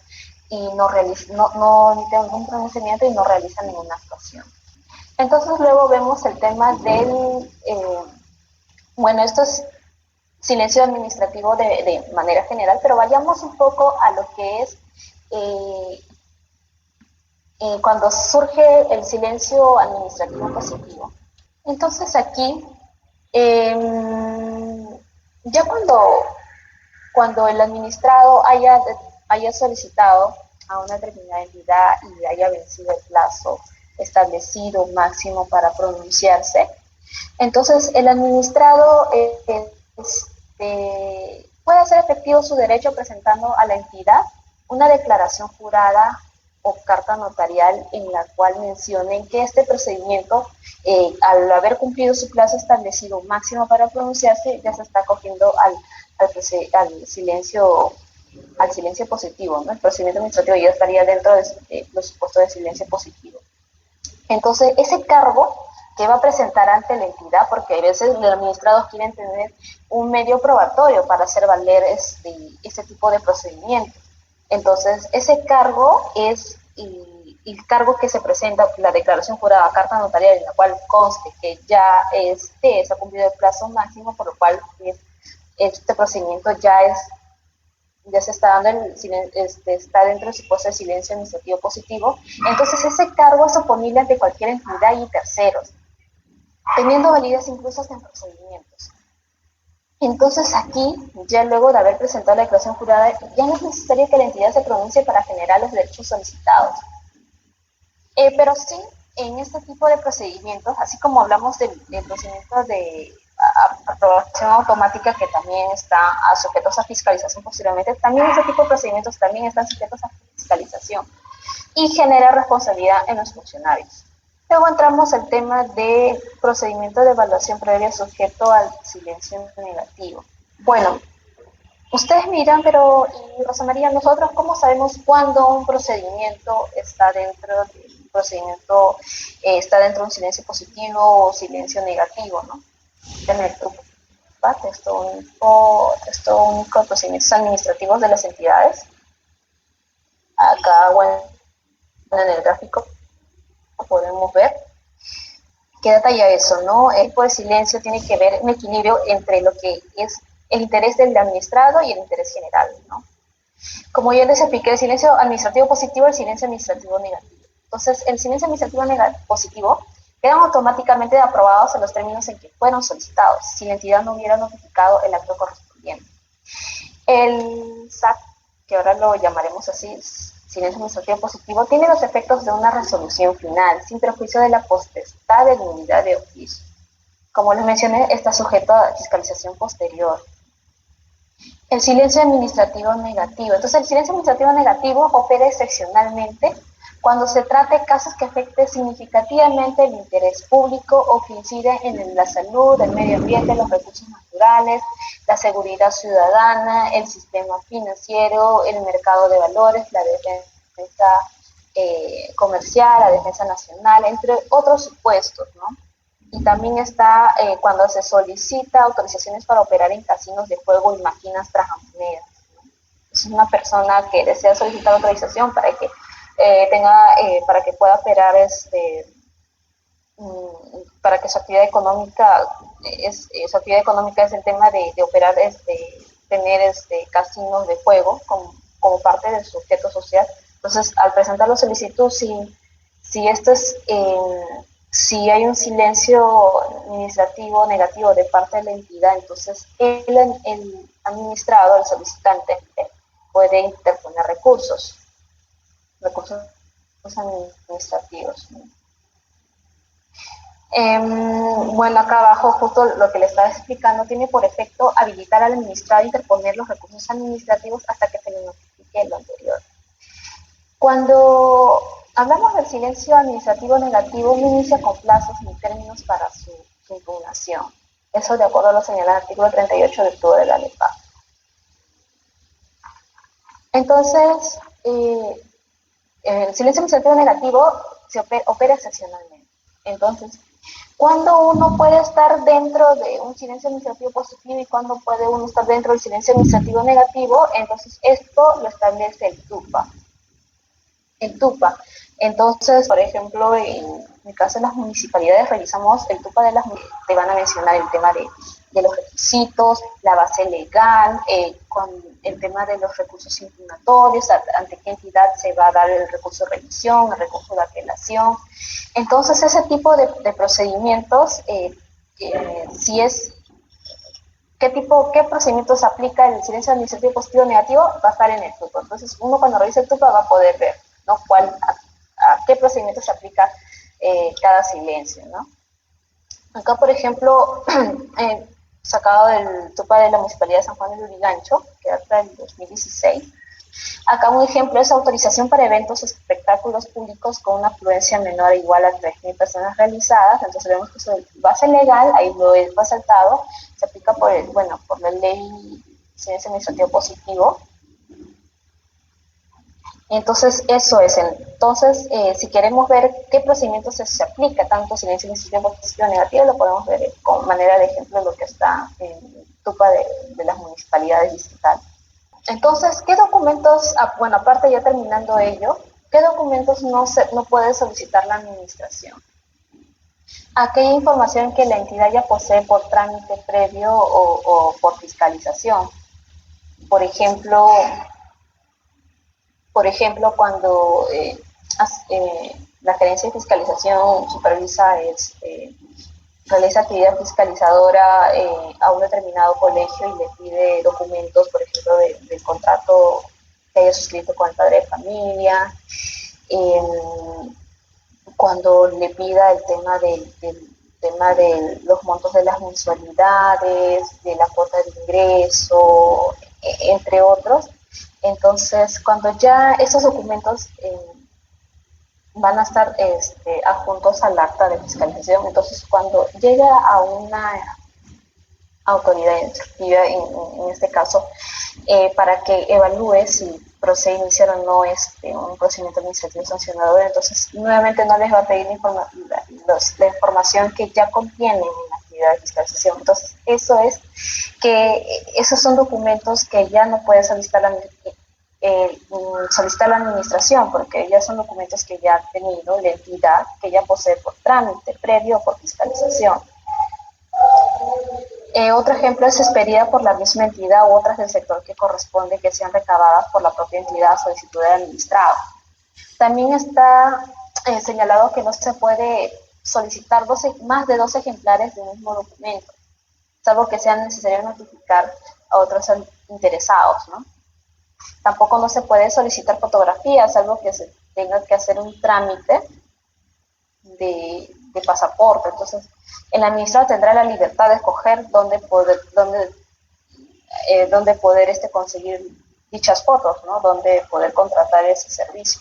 y no realiza, no emite ningún pronunciamiento y no realiza ninguna actuación. Entonces luego vemos el tema del, bueno, esto es silencio administrativo de manera general, pero vayamos un poco a lo que es cuando surge el silencio administrativo positivo. Entonces aquí, ya cuando el administrado haya solicitado a una determinada entidad y haya vencido el plazo establecido máximo para pronunciarse, entonces el administrado puede hacer efectivo su derecho presentando a la entidad una declaración jurada o carta notarial en la cual mencionen que este procedimiento, al haber cumplido su plazo establecido máximo para pronunciarse, ya se está acogiendo al silencio positivo, ¿no? El procedimiento administrativo ya estaría dentro de los supuestos de silencio positivo. Entonces, ese cargo que va a presentar ante la entidad, porque a veces los administrados quieren tener un medio probatorio para hacer valer este tipo de procedimientos. Entonces, ese cargo es el cargo que se presenta, la declaración jurada, carta notarial, en la cual conste que ya se ha cumplido el plazo máximo, por lo cual este procedimiento ya se está dando, está dentro del supuesto de silencio administrativo positivo. Entonces, ese cargo es oponible ante cualquier entidad y terceros, teniendo validez incluso hasta en procedimientos. Entonces aquí, ya luego de haber presentado la declaración jurada, ya no es necesario que la entidad se pronuncie para generar los derechos solicitados. Pero sí, en este tipo de procedimientos, así como hablamos del procedimiento de aprobación automática que también está sujetos a fiscalización posteriormente, también este tipo de procedimientos también están sujetos a fiscalización y genera responsabilidad en los funcionarios. Luego entramos al tema de procedimiento de evaluación previa sujeto al silencio negativo. Bueno, ustedes miran, pero, y Rosa María, nosotros cómo sabemos cuándo un procedimiento está dentro de un silencio positivo o silencio negativo, ¿no? En el grupo texto único de procedimientos administrativos de las entidades. Acá, bueno, en el gráfico podemos ver que detalla eso, ¿no? El tipo de silencio tiene que ver un equilibrio entre lo que es el interés del administrado y el interés general, ¿no? Como ya les expliqué, el silencio administrativo positivo y el silencio administrativo negativo. Entonces, el silencio administrativo positivo quedan automáticamente aprobados en los términos en que fueron solicitados, si la entidad no hubiera notificado el acto correspondiente. El SAC, que ahora lo llamaremos así, silencio administrativo positivo, tiene los efectos de una resolución final, sin perjuicio de la potestad de nulidad de oficio. Como les mencioné, está sujeto a fiscalización posterior. El silencio administrativo negativo. Entonces, el silencio administrativo negativo opera excepcionalmente cuando se trate casos que afecten significativamente el interés público o que inciden en la salud, el medio ambiente, los recursos naturales, la seguridad ciudadana, el sistema financiero, el mercado de valores, la defensa comercial, la defensa nacional, entre otros supuestos, ¿no? Y también está cuando se solicita autorizaciones para operar en casinos de juego y máquinas tragamonedas, ¿no? Es una persona que desea solicitar autorización para que para que pueda operar para que su actividad económica es el tema de operar tener casinos de juego como parte del sujeto social. Entonces, al presentar la solicitud, si esto es si hay un silencio administrativo negativo de parte de la entidad, entonces el administrado, el solicitante, puede interponer recursos administrativos. Bueno, acá abajo justo lo que le estaba explicando tiene por efecto habilitar al administrado a interponer los recursos administrativos hasta que se le notifique lo anterior. Cuando hablamos del silencio administrativo negativo, no inicia con plazos ni términos para su impugnación. Eso de acuerdo a lo señalado en el artículo 38 del Código de la Ley PAC. Entonces, el silencio administrativo negativo se opera excepcionalmente. Entonces, ¿cuándo uno puede estar dentro de un silencio administrativo positivo y cuándo puede uno estar dentro del silencio administrativo negativo? Entonces, esto lo establece el TUPA. El TUPA. Entonces, por ejemplo, en el caso de las municipalidades, revisamos el TUPA de las te van a mencionar el tema de los requisitos, la base legal, con el tema de los recursos impugnatorios, ante qué entidad se va a dar el recurso de revisión, el recurso de apelación. Entonces, ese tipo de procedimientos, si es qué procedimientos aplica el silencio administrativo positivo o negativo, va a estar en el TUPA. Entonces, uno cuando revisa el TUPA va a poder ver, ¿no?, a qué procedimiento se aplica cada silencio, ¿no? Acá, por ejemplo, sacado del TUPA de la Municipalidad de San Juan de Lurigancho, que data del 2016, acá un ejemplo es autorización para eventos o espectáculos públicos con una afluencia menor o igual a 3.000 personas realizadas. Entonces vemos que su base legal, ahí lo he resaltado, se aplica por la ley silencio administrativo positivo. Entonces, eso es. Entonces, si queremos ver qué procedimientos se aplica, tanto silencio administrativo positivo o negativo, lo podemos ver con manera de ejemplo lo que está en TUPA de las municipalidades distritales. Entonces, ¿qué documentos, aparte ya terminando ello, qué documentos no puede solicitar la administración? Aquella información que la entidad ya posee por trámite previo o por fiscalización. Por ejemplo, cuando la gerencia de fiscalización realiza actividad fiscalizadora a un determinado colegio y le pide documentos, por ejemplo, del contrato que haya suscrito con el padre de familia, cuando le pida el tema de los montos de las mensualidades, de la cuota de ingreso, entre otros. Entonces, cuando ya esos documentos van a estar adjuntos al acta de fiscalización, entonces cuando llega a una autoridad instructiva, en este caso, para que evalúe si procede a iniciar o no un procedimiento administrativo sancionador, entonces nuevamente no les va a pedir la información que ya contienen en la actividad de fiscalización. Entonces, esos son documentos que ya no puede solicitar la administración, porque ya son documentos que ya ha tenido la entidad, que ya posee por trámite previo o por fiscalización. Otro ejemplo es expedida por la misma entidad u otras del sector que corresponde que sean recabadas por la propia entidad a solicitud del administrado. También está señalado que no se puede solicitar más de 2 ejemplares del mismo documento, salvo que sea necesario notificar a otros interesados, ¿no? Tampoco no se puede solicitar fotografías, salvo que se tenga que hacer un trámite de pasaporte. Entonces, el administrador tendrá la libertad de escoger dónde poder conseguir dichas fotos, ¿no?, dónde poder contratar ese servicio.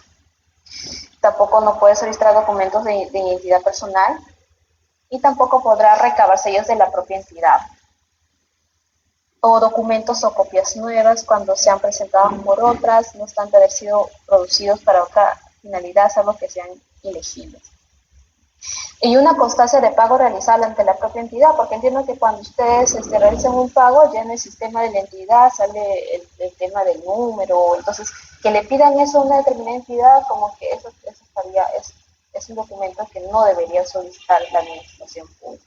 Tampoco no puede solicitar documentos de identidad personal y tampoco podrá recabar sellos de la propia entidad o documentos o copias nuevas cuando sean presentados por otras, no obstante haber sido producidos para otra finalidad, salvo que sean ilegibles. Y una constancia de pago realizada ante la propia entidad, porque entiendo que cuando ustedes realizan un pago, ya en el sistema de la entidad sale el tema del número, entonces que le pidan eso a una determinada entidad, como que eso es un documento que no debería solicitar la administración pública.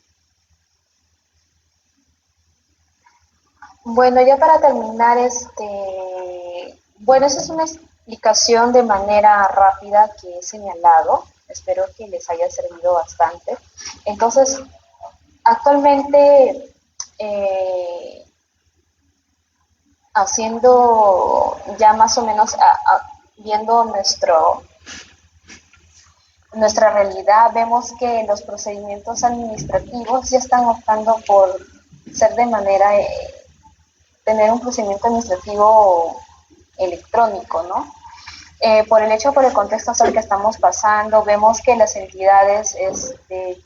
Bueno, ya para terminar, esa es una explicación de manera rápida que he señalado. Espero que les haya servido bastante. Entonces, actualmente, haciendo ya más o menos, viendo nuestra realidad, vemos que los procedimientos administrativos ya están optando por ser de manera, tener un procedimiento administrativo electrónico, ¿no? Por el contexto al que estamos pasando, vemos que las entidades,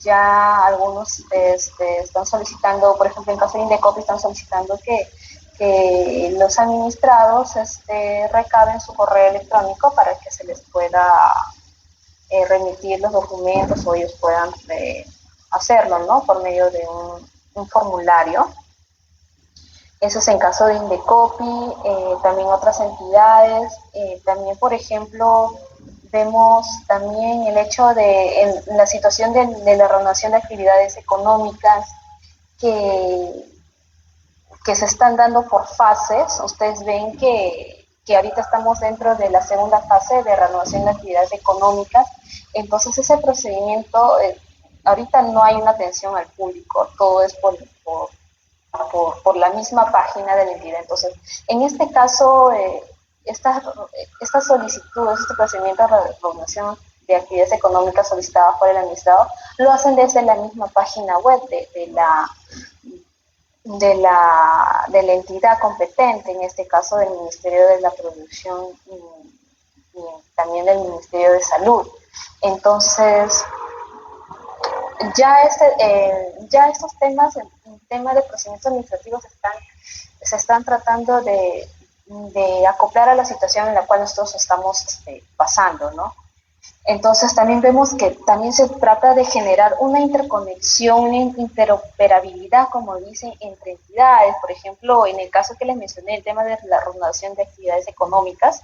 ya algunos están solicitando, por ejemplo, en caso de Indecopi, están solicitando que los administrados recaben su correo electrónico para que se les pueda remitir los documentos o ellos puedan hacerlo, ¿no? Por medio de un formulario. Eso es en caso de Indecopi, también otras entidades, también por ejemplo vemos también el hecho de en la situación de la reanudación de actividades económicas que se están dando por fases. Ustedes ven que ahorita estamos dentro de la segunda fase de reanudación de actividades económicas, entonces ese procedimiento, ahorita no hay una atención al público, todo es por la misma página de la entidad. Entonces, en este caso, estas solicitudes, este procedimiento de reanudación de actividades económicas solicitadas por el administrador, lo hacen desde la misma página web de la entidad competente, en este caso del Ministerio de la Producción y también del Ministerio de Salud. Entonces, ya estos temas, el tema de procedimientos administrativos se están tratando de acoplar a la situación en la cual nosotros estamos pasando, ¿no? Entonces también vemos que también se trata de generar una interconexión, una interoperabilidad, como dicen, entre entidades. Por ejemplo, en el caso que les mencioné, el tema de la reanudación de actividades económicas,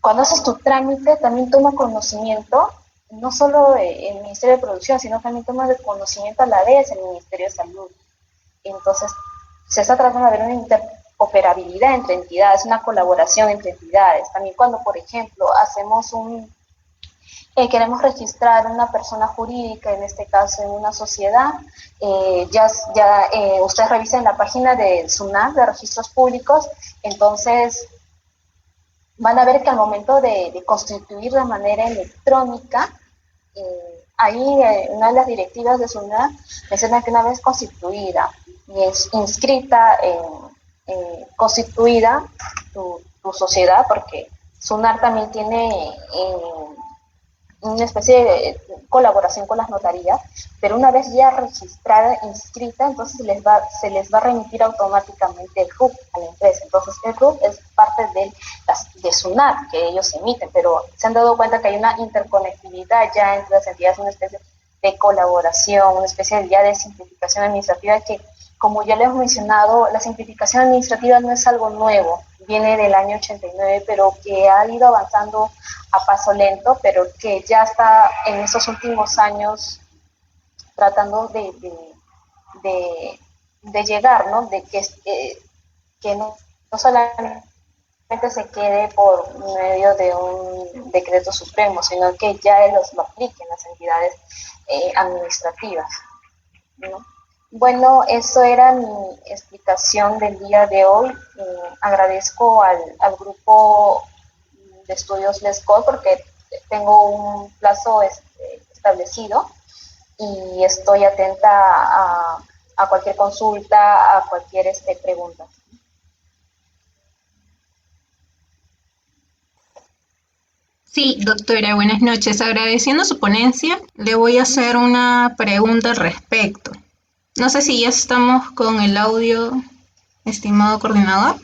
cuando haces tu trámite también toma conocimiento, no solo el Ministerio de Producción, sino también toma de conocimiento a la vez el Ministerio de Salud. Entonces, se está tratando de ver una interoperabilidad entre entidades, una colaboración entre entidades. También cuando, por ejemplo, queremos registrar una persona jurídica, en este caso en una sociedad, ustedes revisen la página de SUNAT, de Registros Públicos, entonces van a ver que al momento de constituir de manera electrónica, ahí una de las directivas de SUNAT menciona que una vez constituida y es inscrita, constituida tu sociedad, porque SUNAT también tiene una especie de colaboración con las notarías, pero una vez ya registrada, inscrita, entonces se les va a remitir automáticamente el RUC a la empresa. Entonces el RUC es parte de SUNAT que ellos emiten, pero se han dado cuenta que hay una interconectividad ya entre las entidades, una especie de colaboración, una especie ya de simplificación administrativa que, como ya les hemos mencionado, la simplificación administrativa no es algo nuevo, viene del año 89, pero que ha ido avanzando a paso lento, pero que ya está en estos últimos años tratando de llegar, ¿no? De que no solamente se quede por medio de un decreto supremo, sino que ya lo apliquen las entidades administrativas, ¿no? Bueno, eso era mi explicación del día de hoy. Agradezco al grupo de estudios LESCOL porque tengo un plazo establecido y estoy atenta a cualquier consulta, a cualquier pregunta. Sí, doctora, buenas noches. Agradeciendo su ponencia, le voy a hacer una pregunta al respecto. No sé si ya estamos con el audio, estimado coordinador.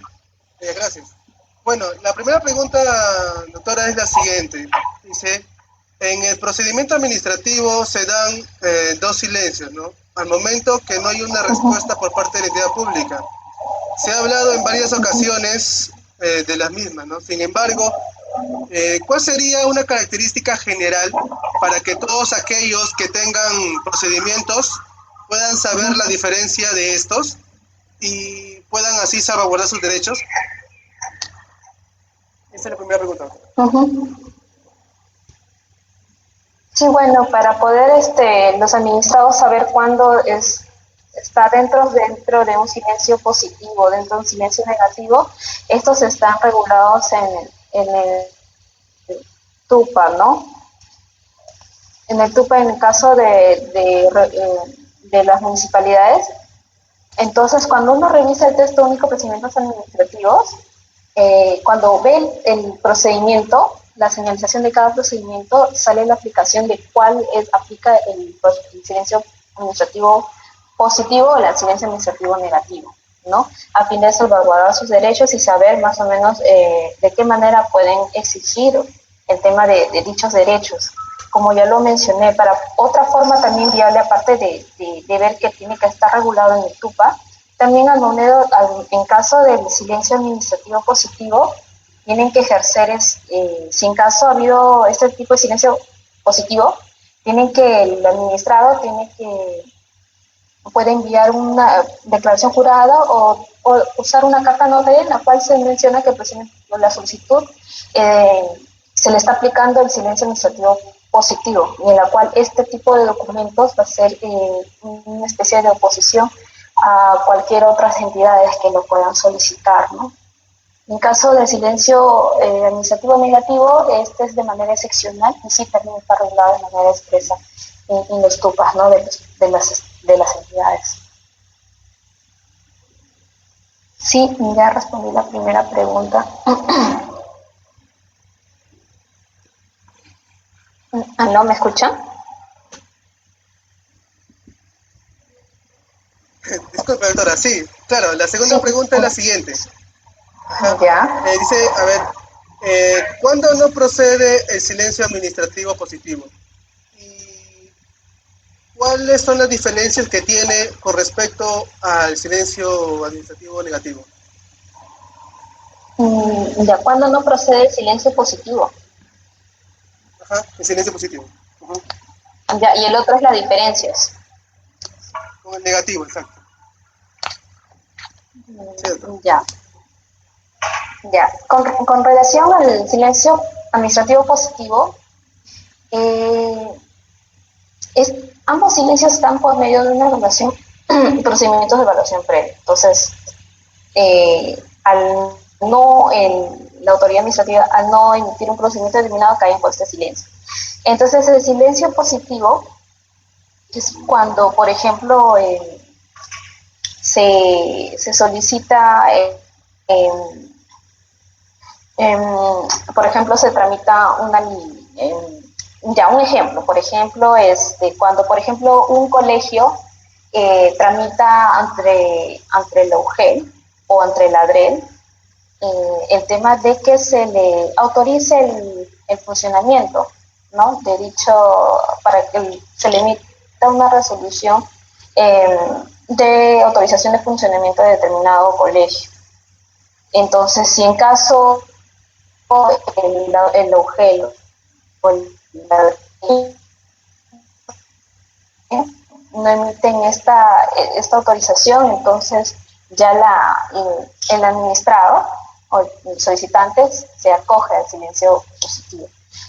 Gracias. Bueno, la primera pregunta, doctora, es la siguiente. Dice, en el procedimiento administrativo se dan dos silencios, ¿no? Al momento que no hay una respuesta por parte de la entidad pública. Se ha hablado en varias ocasiones de las mismas, ¿no? Sin embargo, ¿cuál sería una característica general para que todos aquellos que tengan procedimientos puedan saber la diferencia de estos y puedan así salvaguardar sus derechos? Esa es la primera pregunta. Sí, bueno, para poder los administrados saber cuándo está dentro de un silencio positivo, dentro de un silencio negativo, estos están regulados en el TUPA, ¿no? En el TUPA, en el caso de las municipalidades. Entonces, cuando uno revisa el texto único de procedimientos administrativos, cuando ve el procedimiento, la señalización de cada procedimiento, sale la aplicación de cuál aplica el silencio administrativo positivo o el silencio administrativo negativo, ¿no? A fin de salvaguardar sus derechos y saber más o menos de qué manera pueden exigir el tema de dichos derechos. Como ya lo mencioné, para otra forma también viable, aparte de ver que tiene que estar regulado en el TUPA, también en caso del silencio administrativo positivo, tienen que ejercer, si en caso ha habido este tipo de silencio positivo, el administrado puede enviar una declaración jurada o usar una carta notaria en la cual se menciona que pues, la solicitud se le está aplicando el silencio administrativo positivo, y en la cual este tipo de documentos va a ser una especie de oposición a cualquier otras entidades que lo puedan solicitar, ¿no? En caso de silencio administrativo negativo, este es de manera excepcional y sí también está regulado de manera expresa en los TUPAs, ¿no? de las entidades. Sí, ya respondí la primera pregunta. ¿No me escuchan? Disculpe, doctora, sí, claro, la segunda pregunta es la siguiente. Ajá. Ya. Dice, a ver, ¿cuándo no procede el silencio administrativo positivo? ¿Y cuáles son las diferencias que tiene con respecto al silencio administrativo negativo? ¿Ya cuándo no procede el silencio positivo? Ajá, el silencio positivo. Ya, y el otro es las diferencias. Con el negativo, exacto. Cierto. Ya. Con relación al silencio administrativo positivo, ambos silencios están por medio de una evaluación, procedimientos de evaluación previa. Entonces, la autoridad administrativa, al no emitir un procedimiento determinado, cae en este silencio. Entonces, el silencio positivo es cuando, por ejemplo, se solicita, por ejemplo, se tramita un ejemplo, por ejemplo, cuando, por ejemplo, un colegio tramita ante la UGEL o ante la ADREL el tema de que se le autorice el funcionamiento, ¿no? De dicho, para que se le emita una resolución de autorización de funcionamiento de determinado colegio. Entonces, si en caso el UGEL o no emiten esta autorización, entonces ya el administrado o el solicitante se acoge al silencio positivo.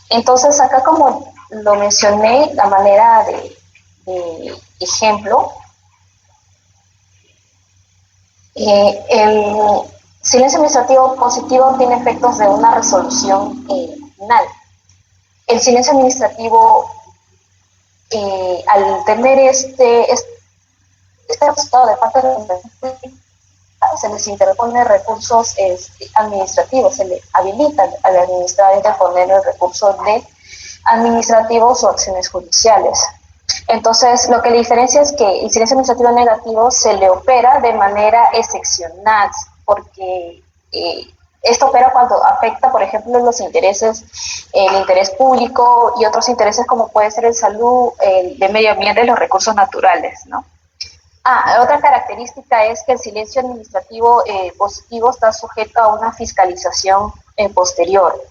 Entonces acá, como lo mencioné, la manera de ejemplo, el silencio administrativo positivo tiene efectos de una resolución final. El silencio administrativo, al tener este resultado de parte de la, se les interpone recursos administrativos, se le habilita al administrador de poner el recurso de administrativos o acciones judiciales. Entonces, lo que le diferencia es que el silencio administrativo negativo se le opera de manera excepcional, porque esto opera cuando afecta, por ejemplo, los intereses, el interés público y otros intereses como puede ser el salud, el de medio ambiente y los recursos naturales, ¿no? Otra característica es que el silencio administrativo positivo está sujeto a una fiscalización posterior.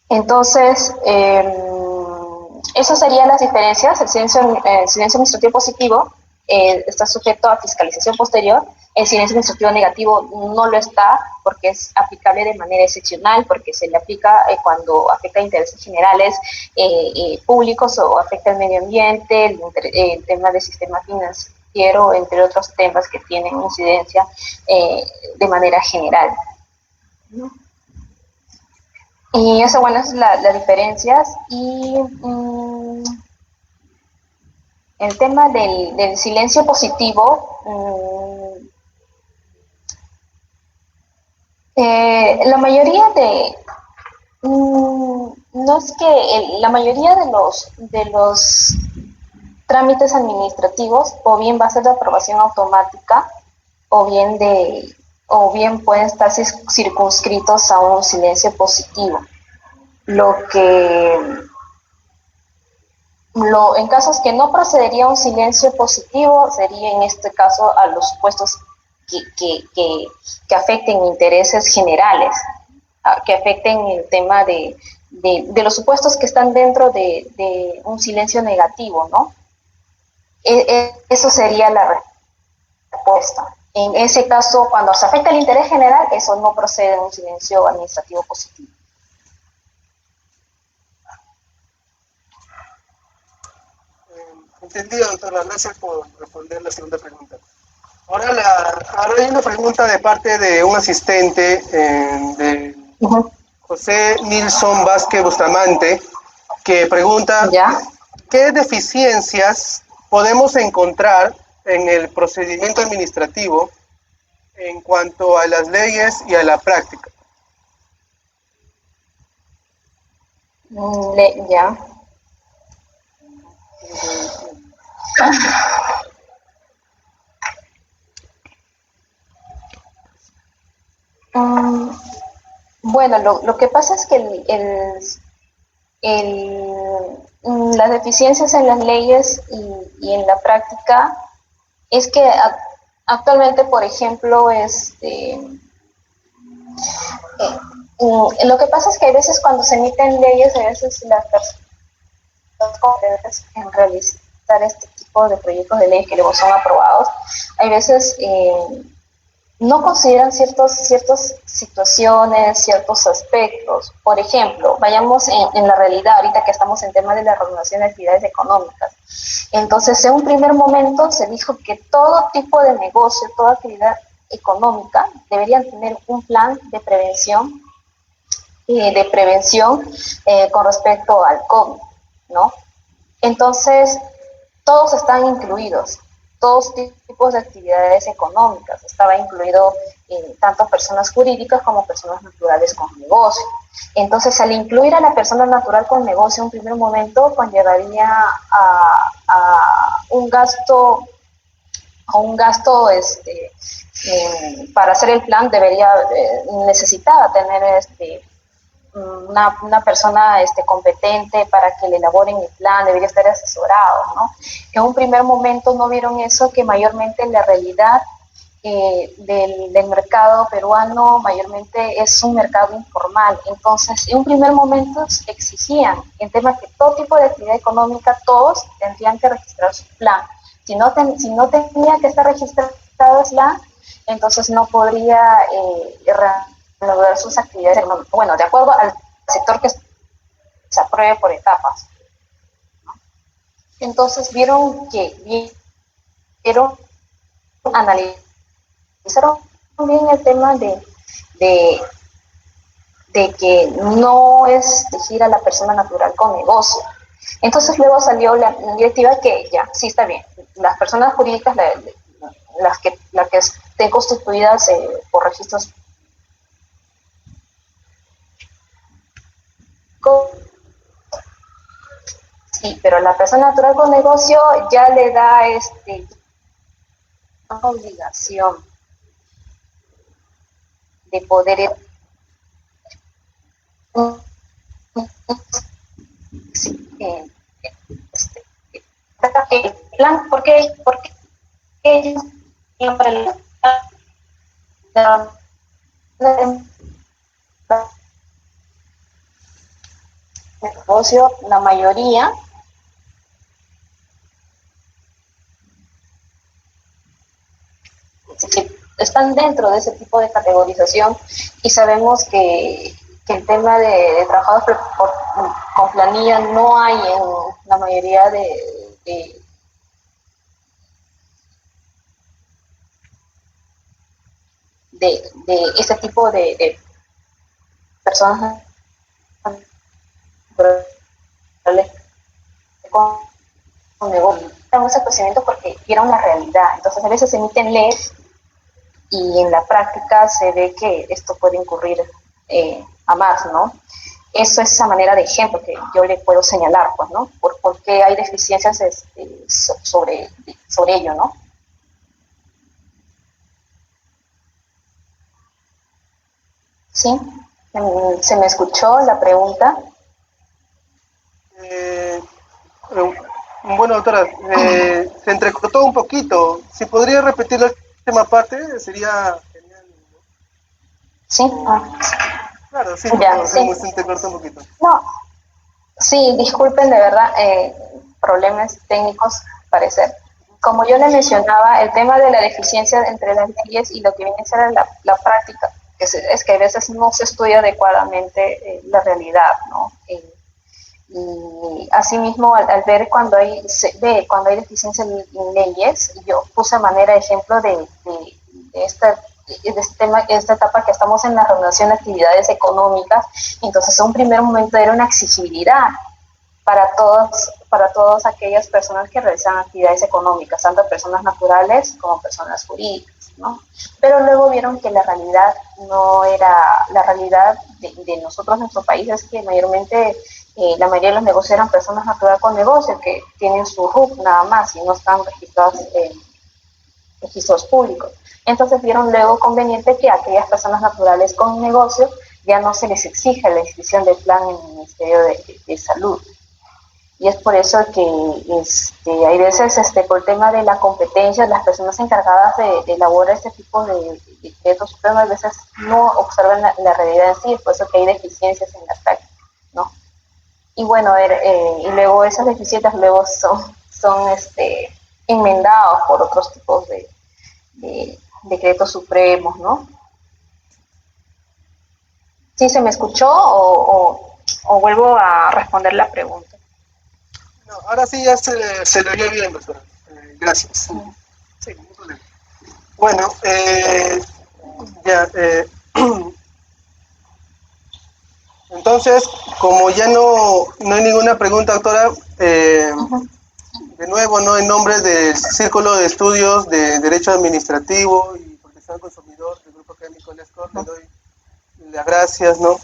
Entonces, esas serían las diferencias. El silencio administrativo positivo está sujeto a fiscalización posterior. El silencio administrativo negativo no lo está, porque es aplicable de manera excepcional, porque se le aplica cuando afecta intereses generales públicos o afecta el medio ambiente, el tema del sistema financiero, entre otros temas que tienen incidencia de manera general, ¿no? Y eso, bueno, es las diferencias. Y el tema del silencio positivo, la mayoría no es que la mayoría de los trámites administrativos o bien va a ser de aprobación automática o bien pueden estar circunscritos a un silencio positivo. Lo que, en casos que no procedería un silencio positivo, sería en este caso a los supuestos que afecten intereses generales, que afecten el tema de los supuestos que están dentro de un silencio negativo, ¿no? Eso sería la respuesta. En ese caso, cuando se afecta el interés general, eso no procede de un silencio administrativo positivo. Entendido, doctora. Gracias por responder la segunda pregunta. Ahora, ahora hay una pregunta de parte de un asistente de José Nilson Vázquez Bustamante, que pregunta, ¿Ya? ¿qué deficiencias podemos encontrar en el procedimiento administrativo en cuanto a las leyes y a la práctica? Ya. Bueno, lo que pasa es que las deficiencias en las leyes y en la práctica es que actualmente, por ejemplo, lo que pasa es que a veces cuando se emiten leyes, a veces las personas competentes en realizar este tipo de proyectos de ley que luego son aprobados, hay veces no consideran ciertas situaciones, ciertos aspectos. Por ejemplo, vayamos en la realidad, ahorita que estamos en tema de la regulación de actividades económicas. Entonces, en un primer momento se dijo que todo tipo de negocio, toda actividad económica deberían tener un plan de prevención con respecto al COVID, ¿no? Entonces, todos están incluidos, todos tipos de actividades económicas, estaba incluido tanto personas jurídicas como personas naturales con negocio. Entonces, al incluir a la persona natural con negocio en un primer momento, conllevaría a un gasto, para hacer el plan necesitaba tener una persona competente para que le elaboren el plan, debería estar asesorado, ¿no? En un primer momento no vieron eso, que mayormente la realidad del mercado peruano mayormente es un mercado informal. Entonces, en un primer momento exigían, en temas que todo tipo de actividad económica, todos tendrían que registrar su plan. Si no tenía que estar registrado el plan, entonces no podría reanudar sus actividades económicas. Bueno, de acuerdo al sector que se apruebe por etapas, ¿no? Entonces vieron analizaron bien el tema de, de que no es elegir a la persona natural con negocio. Entonces luego salió la directiva que ya, sí está bien, las personas jurídicas, las que estén constituidas por registros, sí, pero la persona natural con negocio ya le da una obligación de poder el plan, porque ellos para el negocio, la mayoría están dentro de ese tipo de categorización, y sabemos que el tema de trabajadores con planilla no hay en la mayoría de ese tipo de personas con negocio. Ese procedimiento porque vieron la realidad. Entonces a veces se emiten leyes y en la práctica se ve que esto puede incurrir a más, ¿no? Eso es esa manera de ejemplo que yo le puedo señalar, pues, ¿no? Porque hay deficiencias sobre ello, ¿no? ¿Sí? ¿Se me escuchó la pregunta? Bueno, doctora, se entrecortó un poquito. Si podría repetir la última parte, sería genial. Sí, Claro, sí, por ya, favor, sí. se entrecortó un poquito. No, sí, disculpen de verdad, problemas técnicos, parecer. Como yo le mencionaba, el tema de la deficiencia entre las leyes y lo que viene a ser la práctica, es que a veces no se estudia adecuadamente la realidad, ¿no? Y asimismo, al ver cuando hay deficiencia en leyes, yo puse a manera de ejemplo de este tema, esta etapa que estamos en la reanudación de actividades económicas. Entonces, en un primer momento era una exigibilidad para todas aquellas personas que realizan actividades económicas, tanto personas naturales como personas jurídicas, ¿no? Pero luego vieron que la realidad no era la realidad de nosotros, nuestro país, es que mayormente la mayoría de los negocios eran personas naturales con negocio que tienen su RUC nada más y no están registrados en registros públicos. Entonces vieron luego conveniente que a aquellas personas naturales con negocio ya no se les exige la inscripción del plan en el Ministerio de Salud. Y es por eso que hay veces por el tema de la competencia, las personas encargadas de elaborar este tipo de decretos supremos a veces no observan la realidad en sí, es por eso que hay deficiencias en la práctica, ¿no? Y bueno, y luego esas deficiencias luego son enmendados por otros tipos de decretos supremos, ¿no? ¿Sí se me escuchó o vuelvo a responder la pregunta? No, ahora sí ya se le oyó bien, doctora. Gracias. Sí, ningún problema. Bueno, ya, entonces, como ya no hay ninguna pregunta, doctora, de nuevo, ¿no? En nombre del Círculo de Estudios de Derecho Administrativo y Protección al Consumidor del Grupo Académico LESCOR, le doy las gracias, ¿no?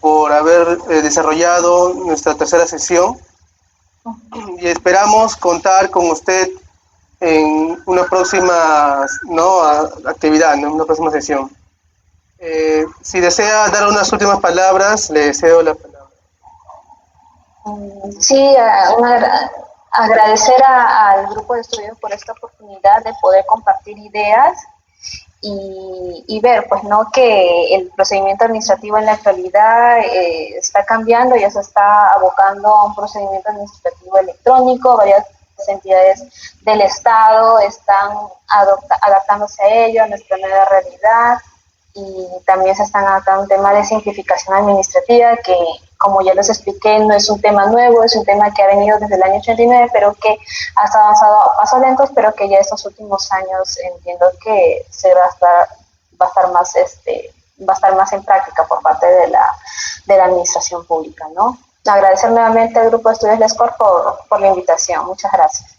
Por haber desarrollado nuestra tercera sesión y esperamos contar con usted en una próxima, ¿no? actividad, ¿no? Una próxima sesión. Si desea dar unas últimas palabras, le cedo la palabra. Sí, agradecer al grupo de estudios por esta oportunidad de poder compartir ideas y ver, pues, ¿no? Que el procedimiento administrativo en la actualidad está cambiando, ya se está abocando a un procedimiento administrativo electrónico, varias entidades del Estado están adaptándose a ello, a nuestra nueva realidad, y también se están adaptando un tema de simplificación administrativa que, como ya les expliqué, no es un tema nuevo, es un tema que ha venido desde el año 89, pero que ha estado avanzado a pasos lentos, pero que ya estos últimos años entiendo que se va a estar más en práctica por parte de la administración pública, ¿no? Agradecer nuevamente al Grupo de Estudios LESCOR por la invitación. Muchas gracias.